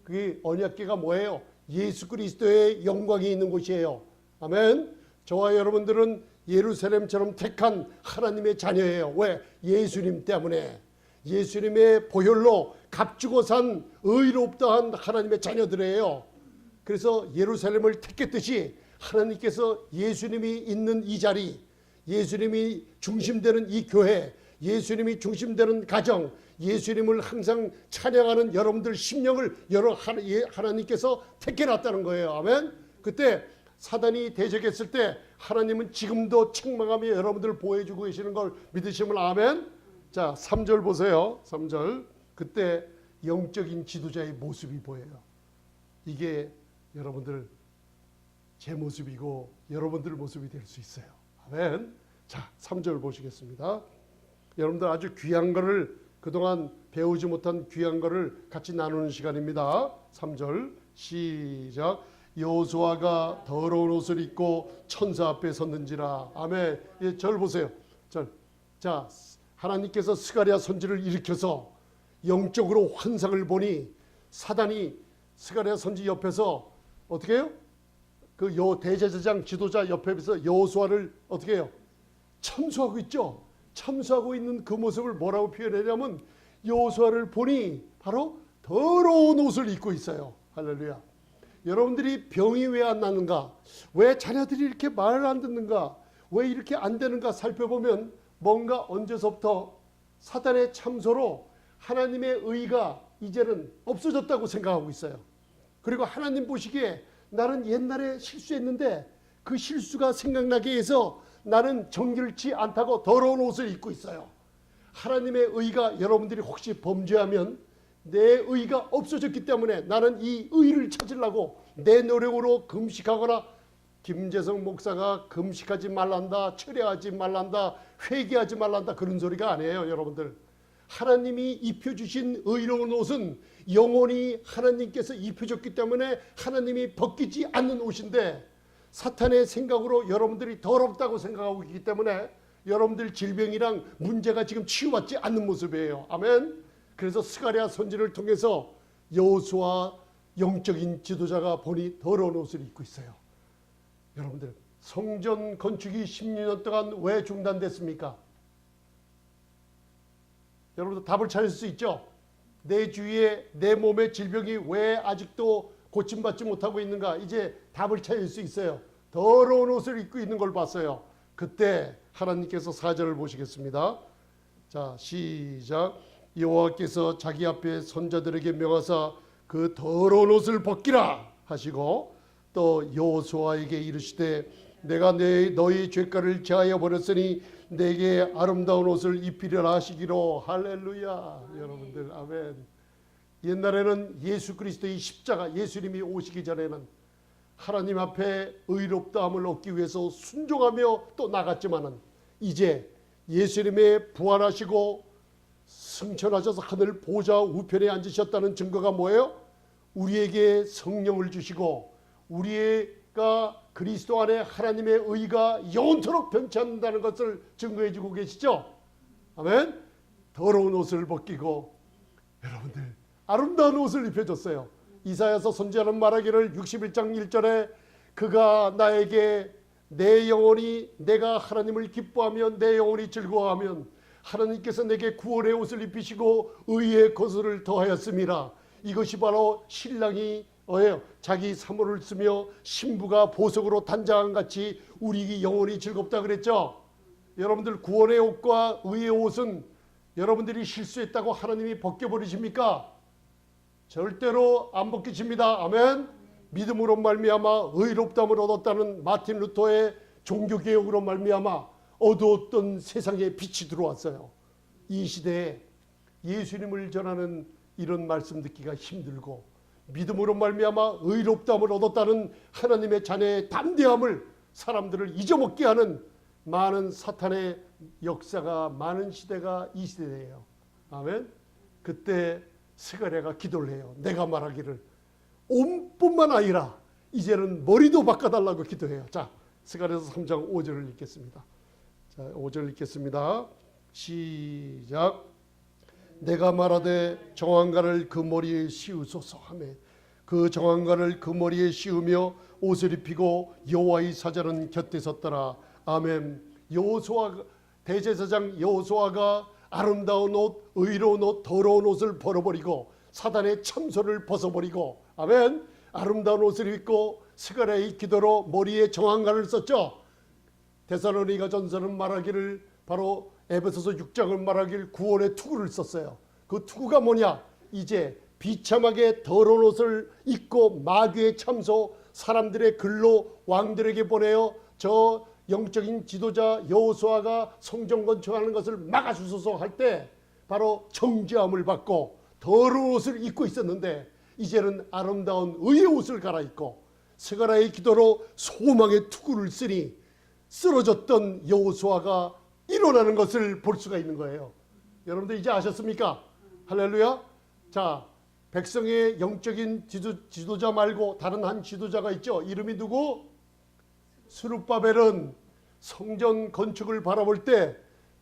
그게 언약궤가 뭐예요? 예수 그리스도의 영광이 있는 곳이에요. 아멘. 저와 여러분들은 예루살렘처럼 택한 하나님의 자녀예요. 왜? 예수님 때문에. 예수님의 보혈로 값주고 산 의롭다한 하나님의 자녀들이에요. 그래서 예루살렘을 택했듯이 하나님께서 예수님이 있는 이 자리, 예수님이 중심되는 이 교회, 예수님이 중심되는 가정, 예수님을 항상 찬양하는 여러분들 심령을 하나님께서 택해놨다는 거예요. 아멘. 그때 사단이 대적했을 때 하나님은 지금도 책망하며 여러분들을 보호해주고 계시는 걸 믿으시면 아멘. 자, 3절 보세요. 3절. 그때 영적인 지도자의 모습이 보여요. 이게 여러분들 제 모습이고 여러분들 모습이 될 수 있어요. 아멘. 자, 3절 보시겠습니다. 여러분들 아주 귀한 거를 그동안 배우지 못한 귀한 거를 같이 나누는 시간입니다. 3절 시작. 여호수아가 더러운 옷을 입고 천사 앞에 섰는지라. 아멘. 예, 절 보세요. 절. 자, 하나님께서 스가랴 선지를 일으켜서 영적으로 환상을 보니 사단이 스가랴 선지 옆에서 어떻게 해요? 그 대제사장 지도자 옆에서 여호수아를 어떻게 해요? 참수하고 있죠. 참수하고 있는 그 모습을 뭐라고 표현하냐면 여호수아를 보니 바로 더러운 옷을 입고 있어요. 할렐루야. 여러분들이 병이 왜 안 나는가? 왜 자녀들이 이렇게 말을 안 듣는가? 왜 이렇게 안 되는가 살펴보면 뭔가 언제서부터 사단의 참소로 하나님의 의가 이제는 없어졌다고 생각하고 있어요. 그리고 하나님 보시기에 나는 옛날에 실수했는데 그 실수가 생각나게 해서 나는 정결치 않다고 더러운 옷을 입고 있어요. 하나님의 의가 여러분들이 혹시 범죄하면 내 의가 없어졌기 때문에 나는 이 의를 찾으려고 내 노력으로 금식하거나 김재성 목사가 금식하지 말란다, 철회하지 말란다, 회개하지 말란다 그런 소리가 아니에요. 여러분들 하나님이 입혀주신 의로운 옷은 영원히 하나님께서 입혀줬기 때문에 하나님이 벗기지 않는 옷인데 사탄의 생각으로 여러분들이 더럽다고 생각하고 있기 때문에 여러분들 질병이랑 문제가 지금 치유받지 않는 모습이에요. 아멘. 그래서 스가랴 선지를 통해서 여호수아 영적인 지도자가 보니 더러운 옷을 입고 있어요. 여러분들 성전 건축이 16년 동안 왜 중단됐습니까? 여러분들 답을 찾을 수 있죠? 내 주위에 내 몸의 질병이 왜 아직도 고침받지 못하고 있는가? 이제 답을 찾을 수 있어요. 더러운 옷을 입고 있는 걸 봤어요. 그때 하나님께서 4절을 보시겠습니다. 자, 시작. 여호와께서 자기 앞에 선자들에게 명하사 그 더러운 옷을 벗기라 하시고 또 여호수아에게 이르시되 내가 너희 죄가를 제하여 버렸으니 내게 아름다운 옷을 입히려라 하시기로. 할렐루야. 여러분들 아멘. 옛날에는 예수 그리스도의 십자가, 예수님이 오시기 전에는 하나님 앞에 의롭다함을 얻기 위해서 순종하며 또 나갔지만은 이제 예수님의 부활하시고 승천하셔서 하늘 보좌 우편에 앉으셨다는 증거가 뭐예요? 우리에게 성령을 주시고 우리가 그리스도 안에 하나님의 의가 영원토록 변치 않는다는 것을 증거해 주고 계시죠. 아멘. 더러운 옷을 벗기고 여러분들 아름다운 옷을 입혀줬어요. 이사야서 선지자는 말하기를 61장 1절에 그가 나에게 내 영혼이 내가 하나님을 기뻐하면 내 영혼이 즐거워하면 하나님께서 내게 구원의 옷을 입히시고 의의 거슬을 더하였음이라. 이것이 바로 신랑이 자기 사모를 쓰며 신부가 보석으로 단장한 같이 우리 영혼이 즐겁다 그랬죠. 여러분들 구원의 옷과 의의 옷은 여러분들이 실수했다고 하나님이 벗겨버리십니까? 절대로 안 벗기십니다. 아멘. 믿음으로 말미암아 의롭다함을 얻었다는 마틴 루터의 종교개혁으로 말미암아 어두웠던 세상에 빛이 들어왔어요. 이 시대에 예수님을 전하는 이런 말씀 듣기가 힘들고 믿음으로 말미암아 의롭다함을 얻었다는 하나님의 자녀의 담대함을 사람들을 잊어먹게 하는 많은 사탄의 역사가 많은 시대가 이 시대예요. 아멘. 그때 스가랴가 기도를 해요. 내가 말하기를 온뿐만 아니라 이제는 머리도 바꿔달라고 기도해요. 자, 스가랴서 3장 5절을 읽겠습니다. 자, 5절 읽겠습니다. 시작. 내가 말하되 정황가를 그 머리에 씌우소서 하며 그 정황가를 그 머리에 씌우며 옷을 입히고 여호와의 사자는 곁에 섰더라. 아멘. 여호수아 대제사장 여호수아가 아름다운 옷, 의로운 옷, 더러운 옷을 벗어버리고 사단의 참소를 벗어버리고 아멘. 아름다운 옷을 입고 스가랴의 기도로 머리에 정황가를 썼죠. 데살로니가 전서는 말하기를 바로 에베소서 6장을 말하기를 구원의 투구를 썼어요. 그 투구가 뭐냐? 이제 비참하게 더러운 옷을 입고 마귀의 참소 사람들의 글로 왕들에게 보내어 저 영적인 지도자 여호수아가 성전 건축하는 것을 막아주소서 할 때 바로 정죄함을 받고 더러운 옷을 입고 있었는데 이제는 아름다운 의의 옷을 갈아입고 스가랴의 기도로 소망의 투구를 쓰니 쓰러졌던 여호수아가 일어나는 것을 볼 수가 있는 거예요. 여러분들 이제 아셨습니까? 할렐루야. 자, 백성의 영적인 지도자 말고 다른 한 지도자가 있죠. 이름이 누구? 스룹바벨은 성전 건축을 바라볼 때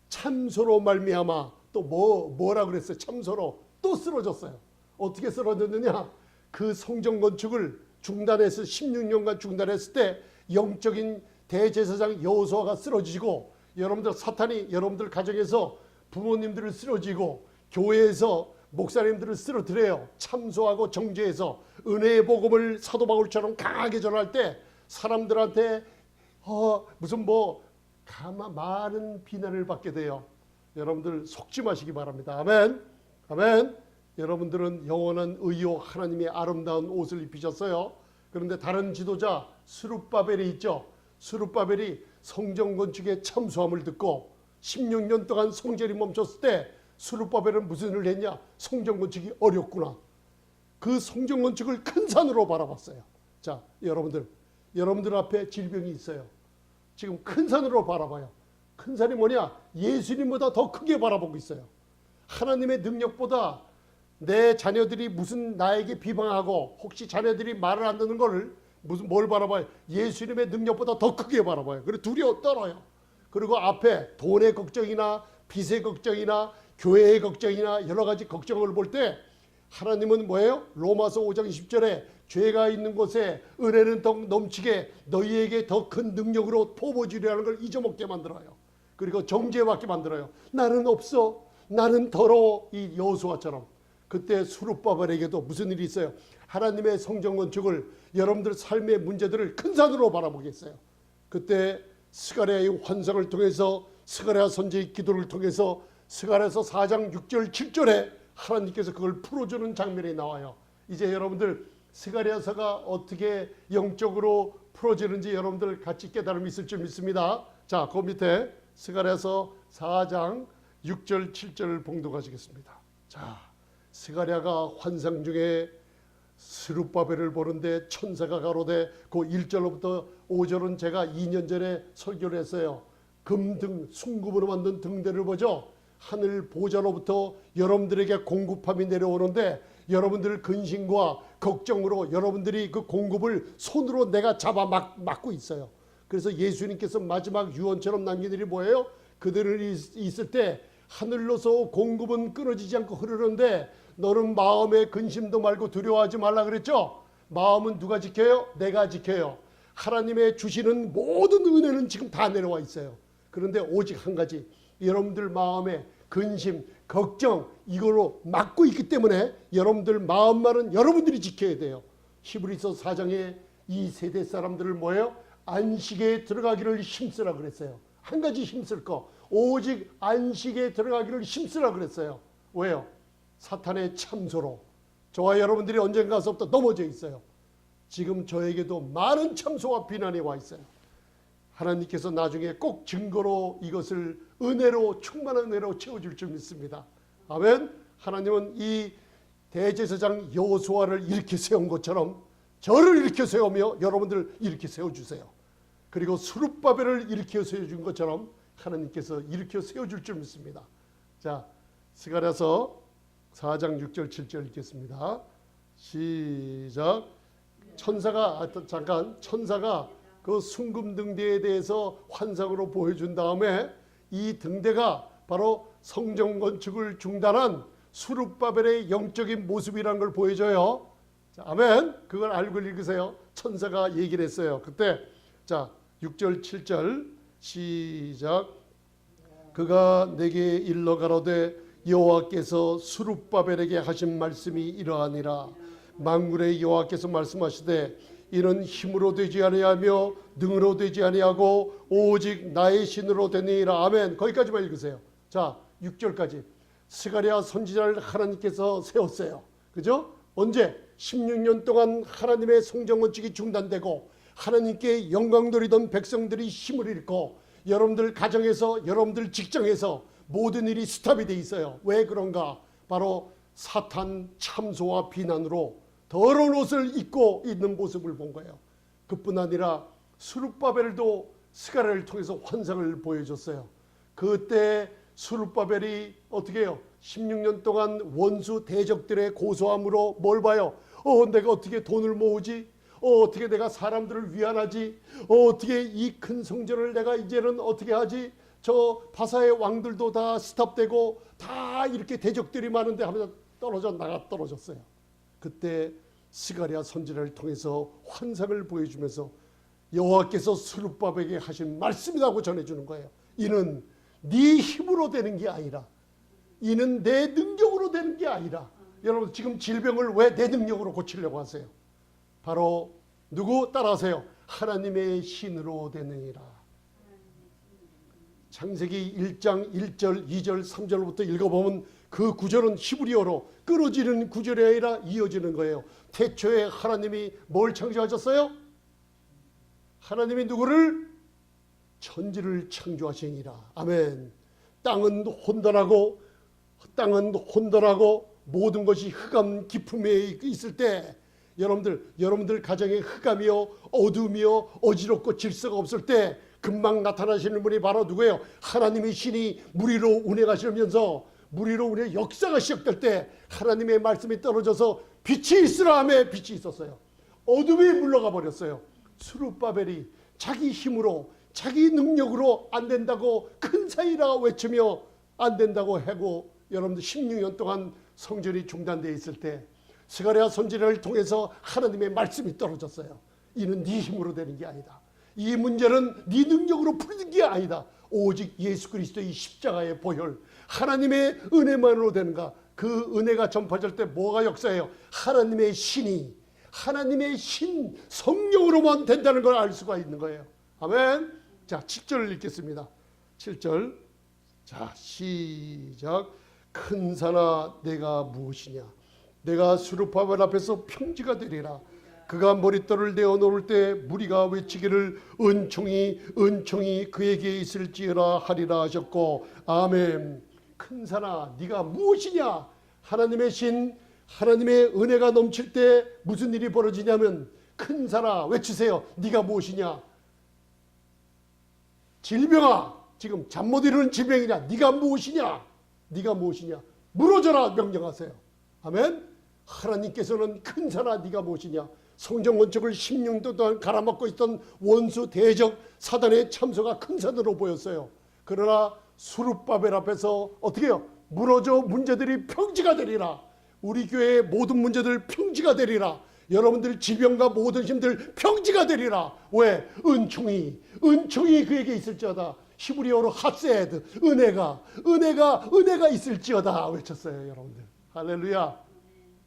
참소로 말미암아 또 뭐라 그랬어요? 참소로 또 쓰러졌어요. 어떻게 쓰러졌느냐? 그 성전 건축을 중단해서 16년간 중단했을 때 영적인 대제사장 여호수아가 쓰러지고 여러분들 사탄이 여러분들 가정에서 부모님들을 쓰러지고 교회에서 목사님들을 쓰러뜨려요. 참소하고 정죄해서 은혜의 복음을 사도 바울처럼 강하게 전할 때 사람들한테 무슨 많은 비난을 받게 돼요. 여러분들 속지 마시기 바랍니다. 아멘. 아멘. 여러분들은 영원한 의요 하나님의 아름다운 옷을 입히셨어요. 그런데 다른 지도자 스룹바벨이 있죠. 스룹바벨이 성전 건축의 참소함을 듣고 16년 동안 성전이 멈췄을 때 스룹바벨은 무슨 일을 했냐? 성전 건축이 어렵구나. 그 성전 건축을 큰 산으로 바라봤어요. 자, 여러분들 앞에 질병이 있어요. 지금 큰 산으로 바라봐요. 큰 산이 뭐냐? 예수님보다 더 크게 바라보고 있어요. 하나님의 능력보다 내 자녀들이 무슨 나에게 비방하고 혹시 자녀들이 말을 안 듣는 걸 뭘 바라봐요? 예수님의 능력보다 더 크게 바라봐요. 그리고 두려워 떨어요. 그리고 앞에 돈의 걱정이나 빚의 걱정이나 교회의 걱정이나 여러 가지 걱정을 볼 때 하나님은 뭐예요? 로마서 5장 20절에 죄가 있는 곳에 은혜는 더 넘치게 너희에게 더 큰 능력으로 뽑아주려는 걸 잊어먹게 만들어요. 그리고 정죄받게 만들어요. 나는 없어. 나는 더러워. 이 여호수아처럼. 그때 스룹바벨에게도 무슨 일이 있어요? 하나님의 성전 건축을, 여러분들 삶의 문제들을 큰 산으로 바라보게 했어요. 그때 스가랴의 환상을 통해서, 스가랴 선지의 기도를 통해서 스가랴서 4장 6절 7절에 하나님께서 그걸 풀어주는 장면이 나와요. 이제 여러분들 스가랴서가 어떻게 영적으로 풀어지는지 여러분들 같이 깨달음이 있을 줄 믿습니다. 자, 그 밑에 스가랴서 4장 6절 7절을 봉독하시겠습니다. 자, 스가랴가 환상 중에 스룹바벨을 보는데 천사가 가로되, 그 1절로부터 5절은 제가 2년 전에 설교를 했어요. 금등, 순금으로 만든 등대를 보죠. 하늘 보좌로부터 여러분들에게 공급함이 내려오는데, 여러분들 근심과 걱정으로 여러분들이 그 공급을 손으로 내가 잡아 막고 있어요. 그래서 예수님께서 마지막 유언처럼 남긴 일이 뭐예요? 그들이 있을 때 하늘로서 공급은 끊어지지 않고 흐르는데 너는 마음에 근심도 말고 두려워하지 말라 그랬죠? 마음은 누가 지켜요? 내가 지켜요. 하나님의 주시는 모든 은혜는 지금 다 내려와 있어요. 그런데 오직 한 가지, 여러분들 마음에 근심, 걱정, 이걸로 막고 있기 때문에 여러분들 마음만은 여러분들이 지켜야 돼요. 히브리서 4장에 이 세대 사람들을 뭐예요? 안식에 들어가기를 힘쓰라 그랬어요. 한 가지 힘쓸 거, 오직 안식에 들어가기를 힘쓰라 그랬어요. 왜요? 사탄의 참소로 저와 여러분들이 언젠가서부터 넘어져 있어요. 지금 저에게도 많은 참소와 비난이 와 있어요. 하나님께서 나중에 꼭 증거로 이것을 은혜로, 충만한 은혜로 채워줄 줄 믿습니다. 아멘. 하나님은 이 대제사장 여호수아를 일으켜 세운 것처럼 저를 일으켜 세우며 여러분들 일으켜 세워주세요. 그리고 스룹바벨을 일으켜 세워준 것처럼 하나님께서 일으켜 세워줄 줄 믿습니다. 자, 스가랴서 4장 6절 7절 읽겠습니다. 시작. 천사가 그 순금 등대에 대해서 환상으로 보여준 다음에 이 등대가 바로 성전 건축을 중단한 스룹바벨의 영적인 모습이라는 걸 보여줘요. 자, 아멘. 그걸 알고 읽으세요. 천사가 얘기를 했어요. 그때 자 6절 7절 시작. 그가 내게 일러 가로되 여호와께서 스룹바벨에게 하신 말씀이 이러하니라. 만군의 여호와께서 말씀하시되 이는 힘으로 되지 아니하며 능으로 되지 아니하고 오직 나의 신으로 되니라. 아멘. 거기까지만 읽으세요. 자 6절까지. 스가랴 선지자를 하나님께서 세웠어요. 그죠? 언제? 16년 동안 하나님의 성전 건축이 중단되고 하나님께 영광 돌리던 백성들이 힘을 잃고 여러분들 가정에서, 여러분들 직장에서 모든 일이 스탑이 돼 있어요. 왜 그런가? 바로 사탄 참소와 비난으로 더러운 옷을 입고 있는 모습을 본 거예요. 그뿐 아니라 스룹바벨도 스가랴를 통해서 환상을 보여줬어요. 그때 스룹바벨이 어떻게 해요? 16년 동안 원수 대적들의 고소함으로 뭘 봐요? 내가 어떻게 돈을 모으지? 어떻게 내가 사람들을 위안하지? 어떻게 이 큰 성전을 내가 이제는 어떻게 하지? 저 바사의 왕들도 다 스탑되고 다 이렇게 대적들이 많은데 하면서 떨어졌어요. 그때 스가랴 선지자를 통해서 환상을 보여주면서 여호와께서 스룹바벨에게 하신 말씀이라고 전해주는 거예요. 이는 네 힘으로 되는 게 아니라, 이는 내 능력으로 되는 게 아니라. 여러분 지금 질병을 왜 내 능력으로 고치려고 하세요? 바로 누구 따라하세요? 하나님의 신으로 되느니라. 창세기 1장 1절 2절 3절부터 읽어보면 그 구절은 히브리어로 끊어지는 구절이 아니라 이어지는 거예요. 태초에 하나님이 뭘 창조하셨어요? 하나님이 누구를? 천지를 창조하시니라. 아멘. 땅은 혼돈하고 모든 것이 흑암 깊음에 있을 때, 여러분들 가정에 흑암이요 어둠이요 어지럽고 질서가 없을 때 금방 나타나시는 분이 바로 누구예요? 하나님의 신이 무리로 운행하시면서 무리로 운행 역사가 시작될 때 하나님의 말씀이 떨어져서 빛이 있으라 하며 빛이 있었어요. 어둠이 물러가 버렸어요. 스룹바벨이 자기 힘으로 자기 능력으로 안 된다고 큰 사이라 외치며 안 된다고 하고, 여러분들 16년 동안 성전이 중단되어 있을 때 스가랴 선지자를 통해서 하나님의 말씀이 떨어졌어요. 이는 네 힘으로 되는 게 아니다. 이 문제는 네 능력으로 풀리는 게 아니다. 오직 예수 그리스도의 십자가의 보혈, 하나님의 은혜만으로 되는가. 그 은혜가 전파될 때 뭐가 역사해요? 하나님의 신이, 하나님의 신 성령으로만 된다는 걸 알 수가 있는 거예요. 아멘. 자, 7절을 읽겠습니다. 7절. 자, 시작. 큰 산아 내가 무엇이냐? 내가 수르바벨 앞에서 평지가 되리라. 그가 머릿돌을 내어 놓을 때 무리가 외치기를 은총이 은총이 그에게 있을지어라 하리라 하셨고, 아멘. 큰 산아 네가 무엇이냐? 하나님의 신, 하나님의 은혜가 넘칠 때 무슨 일이 벌어지냐면, 큰 산아 외치세요. 네가 무엇이냐? 질병아, 지금 잠 못 이루는 질병이냐? 네가 무엇이냐? 네가 무엇이냐? 무너져라 명령하세요. 아멘. 하나님께서는 큰 산아 네가 무엇이냐? 성전 건축을 16년 동안 갈아먹고 있던 원수 대적 사단의 참소가 큰 산으로 보였어요. 그러나 수르바벨 앞에서 어떻게 해요? 무너져 문제들이 평지가 되리라. 우리 교회의 모든 문제들 평지가 되리라. 여러분들 질병과 모든 힘들 평지가 되리라. 왜? 은총이 그에게 있을지어다. 히브리어로 하세드, 은혜가 있을지어다 외쳤어요. 여러분들 할렐루야.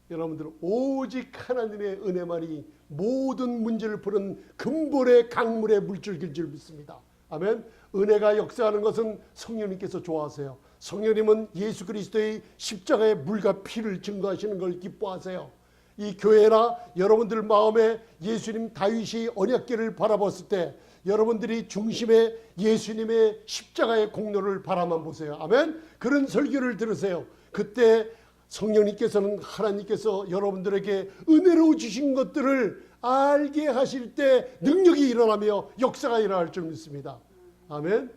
여러분들 오직 하나님의 은혜만이 모든 문제를 푸는 근본의 강물의 물줄기인 줄 믿습니다. 아멘. 은혜가 역사하는 것은 성령님께서 좋아하세요. 성령님은 예수 그리스도의 십자가의 물과 피를 증거하시는 걸 기뻐하세요. 이 교회나 여러분들 마음에 예수님 다윗이 언약궤를 바라봤을 때 여러분들이 중심에 예수님의 십자가의 공로를 바라만 보세요. 아멘. 그런 설교를 들으세요. 그때 성령님께서는, 하나님께서 여러분들에게 은혜로 주신 것들을 알게 하실 때 능력이 일어나며 역사가 일어날 줄 믿습니다. 아멘.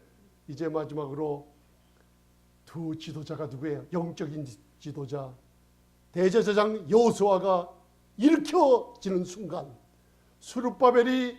이제 마지막으로 두 지도자가 누구예요? 영적인 지도자. 대제사장 여호수아가 일으켜지는 순간, 수르바벨이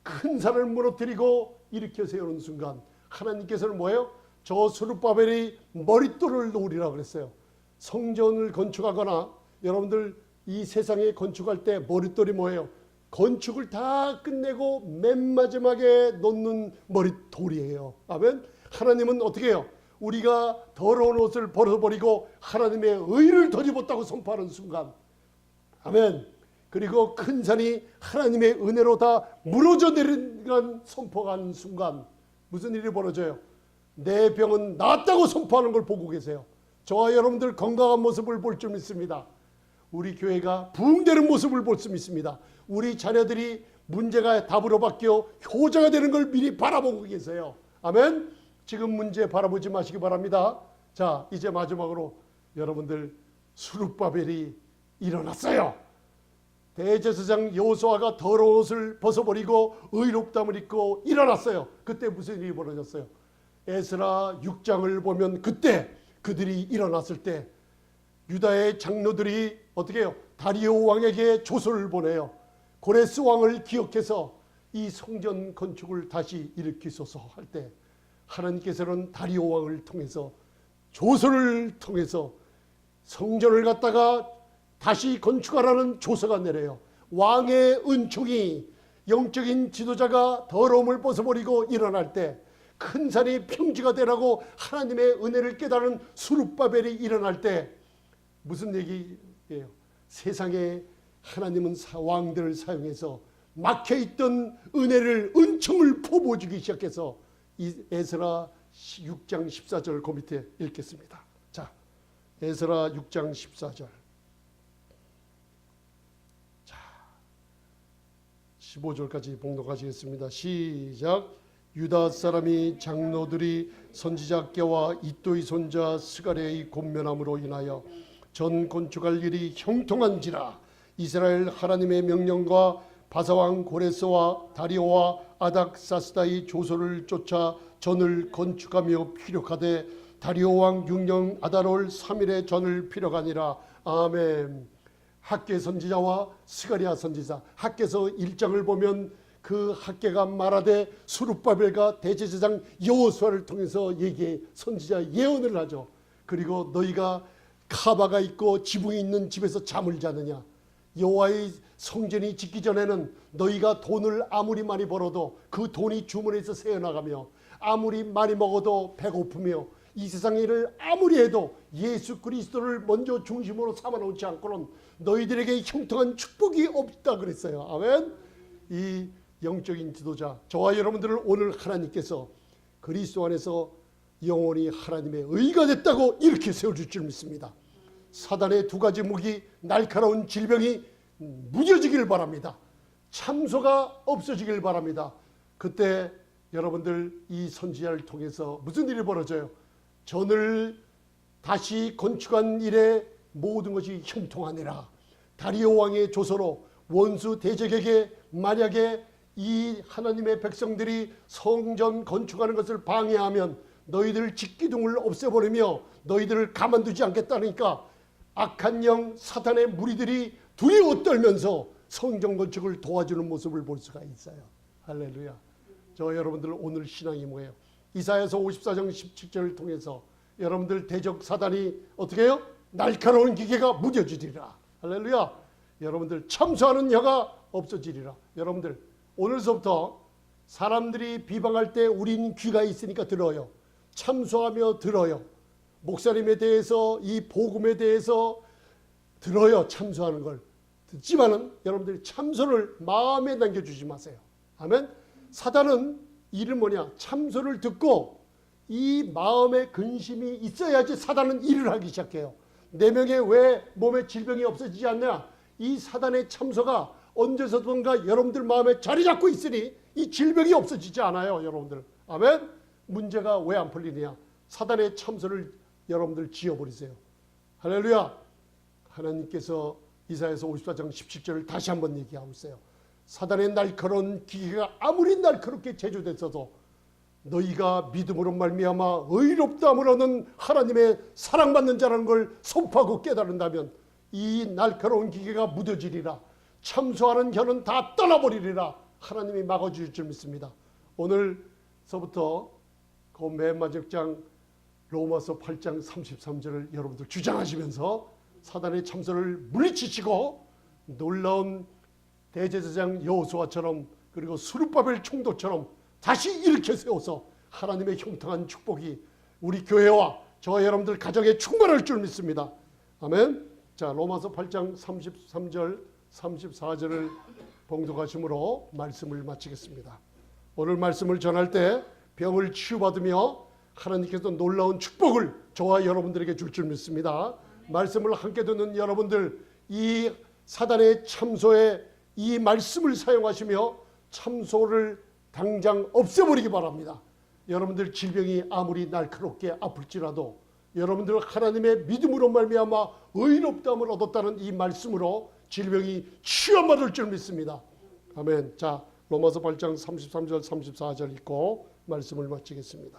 큰 산을 무너뜨리고 일으켜 세우는 순간, 하나님께서는 뭐예요? 저 수르바벨이 머릿돌을 놓으리라 그랬어요. 성전을 건축하거나 여러분들 이 세상에 건축할 때 머릿돌이 뭐예요? 건축을 다 끝내고 맨 마지막에 놓는 머릿돌이에요. 아멘. 하나님은 어떻게 해요? 우리가 더러운 옷을 벗어버리고 하나님의 의를 덧입었다고 선포하는 순간, 아멘. 그리고 큰 산이 하나님의 은혜로 다 무너져 내리는 선포가 하는 순간 무슨 일이 벌어져요? 내 병은 낫다고 선포하는 걸 보고 계세요. 저와 여러분들 건강한 모습을 볼 줄 믿습니다. 우리 교회가 부흥되는 모습을 볼 수 믿습니다. 우리 자녀들이 문제가 답으로 바뀌어 효자가 되는 걸 미리 바라보고 계세요. 아멘. 지금 문제 바라보지 마시기 바랍니다. 자, 이제 마지막으로 여러분들 수르바벨이 일어났어요. 대제사장 여호수아가 더러운 옷을 벗어버리고 의롭다함을 입고 일어났어요. 그때 무슨 일이 벌어졌어요? 에스라 6장을 보면 그때 그들이 일어났을 때 유다의 장로들이 어떻게 해요? 다리오 왕에게 조서를 보내요. 고레스 왕을 기억해서 이 성전 건축을 다시 일으키소서 할 때 하나님께서는 다리오 왕을 통해서 조서를 통해서 성전을 갖다가 다시 건축하라는 조서가 내려요. 왕의 은총이, 영적인 지도자가 더러움을 벗어버리고 일어날 때 큰 산이 평지가 되라고 하나님의 은혜를 깨달은 수르바벨이 일어날 때 무슨 얘기예요? 세상에 하나님은 왕들을 사용해서 막혀있던 은혜를, 은총을 퍼부어주기 시작해서 이 에스라 6장 14절 그 밑에 읽겠습니다. 자, 에스라 6장 14절. 자, 15절까지 봉독하시겠습니다. 시작. 유다 사람이 장로들이 선지자께와 이또의 손자 스가랴의 권면함으로 인하여 전 건축할 일이 형통한지라 이스라엘 하나님의 명령과 바사왕 고레스와 다리오와 아닥사스다의 조서를 쫓아 전을 건축하며 피력하되 다리오 왕 6년 아달월 3일에 전을 피력하니라. 아멘. 학계 선지자와 스가랴 선지자, 학계서 1장을 보면 그 학계가 말하되 수르바벨과 대제사장 여호수아를 통해서 선지자 예언을 하죠. 그리고 너희가 카바가 있고 지붕이 있는 집에서 잠을 자느냐? 여호와의 성전이 짓기 전에는 너희가 돈을 아무리 많이 벌어도 그 돈이 주머니에서 새어나가며 아무리 많이 먹어도 배고프며 이 세상 일을 아무리 해도 예수 그리스도를 먼저 중심으로 삼아놓지 않고는 너희들에게 형통한 축복이 없다 그랬어요. 아멘. 이 영적인 지도자 저와 여러분들을 오늘 하나님께서 그리스도 안에서 영원히 하나님의 의가 됐다고 이렇게 세워줄 줄 믿습니다. 사단의 두 가지 무기, 날카로운 질병이 무뎌지길 바랍니다. 참소가 없어지길 바랍니다. 그때 여러분들 이 선지자를 통해서 무슨 일이 벌어져요? 전을 다시 건축한 일에 모든 것이 형통하니라. 다리오 왕의 조서로 원수 대적에게 만약에 이 하나님의 백성들이 성전 건축하는 것을 방해하면 너희들 직기둥을 없애버리며 너희들을 가만두지 않겠다니까 악한 영 사탄의 무리들이 두려워 떨면서 성전 건축을 도와주는 모습을 볼 수가 있어요. 할렐루야. 저 여러분들 오늘 신앙이 뭐예요? 이사야서 54장 17절을 통해서 여러분들 대적 사단이 어떻게 해요? 날카로운 기계가 무뎌지리라. 할렐루야. 여러분들 참소하는 혀가 없어지리라. 여러분들 오늘서부터 사람들이 비방할 때 우린 귀가 있으니까 들어요. 참소하며 들어요. 목사님에 대해서 이 복음에 대해서 들어요. 참소하는 걸 듣지만은 여러분들이 참소를 마음에 남겨주지 마세요. 아멘. 사단은 일은 뭐냐? 참소를 듣고 이 마음에 근심이 있어야지 사단은 일을 하기 시작해요. 내 명에 왜 몸에 질병이 없어지지 않냐? 이 사단의 참소가 언제서든가 여러분들 마음에 자리 잡고 있으니 이 질병이 없어지지 않아요. 여러분들. 아멘. 문제가 왜 안 풀리냐? 사단의 참소를 여러분들 지어버리세요. 할렐루야. 하나님께서 이사야서 54장 17절을 다시 한번 얘기하고 있어요. 사단의 날카로운 기계가 아무리 날카롭게 제조됐어도 너희가 믿음으로 말미암아 의롭다함으로는 하나님의 사랑받는 자라는 걸 선포하고 깨달은다면 이 날카로운 기계가 무뎌지리라. 참소하는 혀는 다 떠나버리리라. 하나님이 막아주실 줄 믿습니다. 오늘서부터 그 맨 마지막 장 로마서 8장 33절을 여러분들 주장하시면서 사단의 참소를 물리치시고 놀라운 대제사장 여호수아처럼 그리고 스룹바벨 총독처럼 다시 일으켜 세워서 하나님의 형통한 축복이 우리 교회와 저와 여러분들 가정에 충만할 줄 믿습니다. 아멘. 자, 로마서 8장 33절 34절을 봉독하심으로 말씀을 마치겠습니다. 오늘 말씀을 전할 때 병을 치유받으며 하나님께서 놀라운 축복을 저와 여러분들에게 줄 줄 믿습니다. 말씀을 함께 듣는 여러분들 이 사단의 참소에 이 말씀을 사용하시며 참소를 당장 없애버리기 바랍니다. 여러분들 질병이 아무리 날카롭게 아플지라도 여러분들 하나님의 믿음으로 말미암아 의롭다함을 얻었다는 이 말씀으로 질병이 치유받을 줄 믿습니다. 아멘. 자, 로마서 8장 33절 34절 읽고 말씀을 마치겠습니다.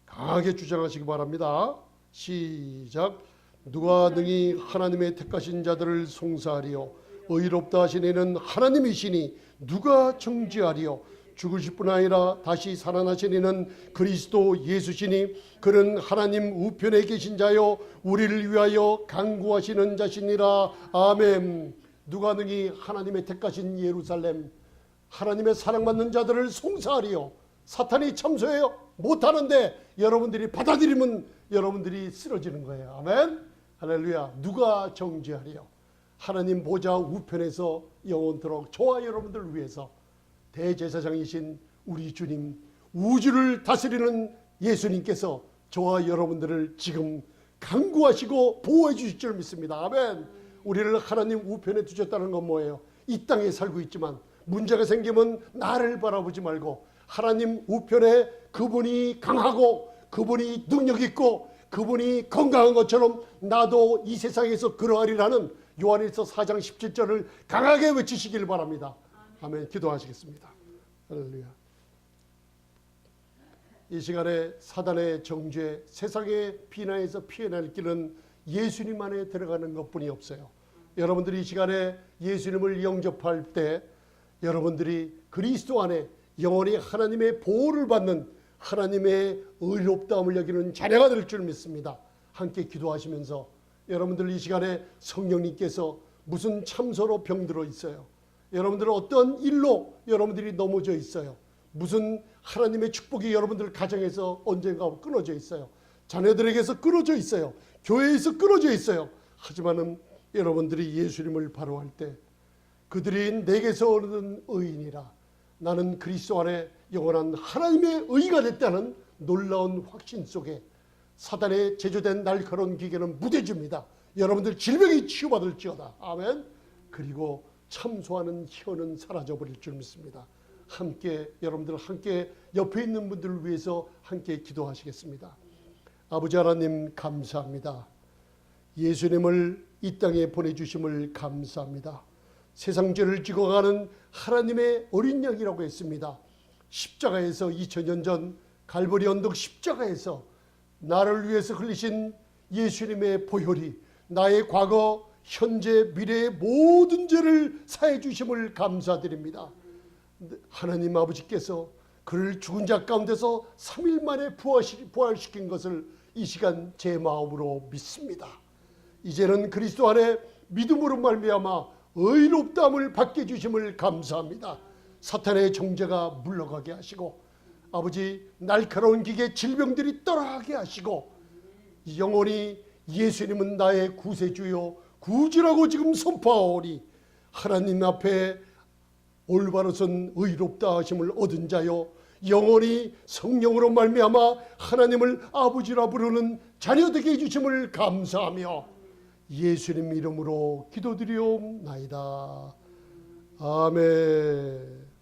강하게 주장하시기 바랍니다. 시작. 누가 능히 하나님의 택하신 자들을 송사하리요 의롭다 하신 이는 하나님이시니 누가 정죄하리요 죽으실 뿐 아니라 다시 살아나신 이는 그리스도 예수시니 그는 하나님 우편에 계신 자요 우리를 위하여 간구하시는 자시니라. 아멘. 누가 능히 하나님의 택하신 예루살렘 하나님의 사랑받는 자들을 송사하리요. 사탄이 참소해요. 못하는데 여러분들이 받아들이면 여러분들이 쓰러지는 거예요. 아멘. 할렐루야. 누가 정죄하리요. 하나님 보좌 우편에서 영원토록 저와 여러분들을 위해서 대제사장이신 우리 주님 우주를 다스리는 예수님께서 저와 여러분들을 지금 간구하시고 보호해 주실 줄 믿습니다. 아멘. 우리를 하나님 우편에 두셨다는 건 뭐예요? 이 땅에 살고 있지만 문제가 생기면 나를 바라보지 말고 하나님 우편에 그분이 강하고 그분이 능력 있고 그분이 건강한 것처럼 나도 이 세상에서 그러하리라는 요한일서 4장 17절을 강하게 외치시길 바랍니다. 아멘. 기도하시겠습니다. 할렐루야. 이 시간에 사단의 정죄, 세상의 비난에서 피해날 길은 예수님 안에 들어가는 것뿐이 없어요. 여러분들이 이 시간에 예수님을 영접할 때 여러분들이 그리스도 안에 영원히 하나님의 보호를 받는 하나님의 의롭다함을 여기는 자녀가 될 줄 믿습니다. 함께 기도하시면서 여러분들 이 시간에 성령님께서 무슨 참소로 병들어 있어요. 여러분들은 어떤 일로 여러분들이 넘어져 있어요. 무슨 하나님의 축복이 여러분들 가정에서 언젠가 끊어져 있어요. 자녀들에게서 끊어져 있어요. 교회에서 끊어져 있어요. 하지만은 여러분들이 예수님을 바라할 때 그들이 내게서 얻은 의인이라 나는 그리스도 안에 영원한 하나님의 의가 됐다는 놀라운 확신 속에 사단의 제조된 날카로운 기계는 무뎌집니다. 여러분들 질병이 치유받을지어다. 아멘. 그리고 참소하는 혀는 사라져버릴 줄 믿습니다. 함께 여러분들 함께 옆에 있는 분들을 위해서 함께 기도하시겠습니다. 아버지 하나님 감사합니다. 예수님을 이 땅에 보내주심을 감사합니다. 세상 죄를 지고 가는 하나님의 어린 양이라고 했습니다. 십자가에서 2000년 전 갈보리 언덕 십자가에서 나를 위해서 흘리신 예수님의 보혈이 나의 과거, 현재, 미래의 모든 죄를 사해 주심을 감사드립니다. 하나님 아버지께서 그를 죽은 자 가운데서 3일 만에 부활시킨 것을 이 시간 제 마음으로 믿습니다. 이제는 그리스도 안에 믿음으로 말미암아 의롭다함을 받게 주심을 감사합니다. 사탄의 정죄가 물러가게 하시고 아버지 날카로운 기계 질병들이 떠나게 하시고 영원히 예수님은 나의 구세주요 구주라고 지금 선포하오니 하나님 앞에 올바로 선 의롭다 하심을 얻은 자요 영원히 성령으로 말미암아 하나님을 아버지라 부르는 자녀 되게 해주심을 감사하며 예수님 이름으로 기도드리옵나이다. 아멘.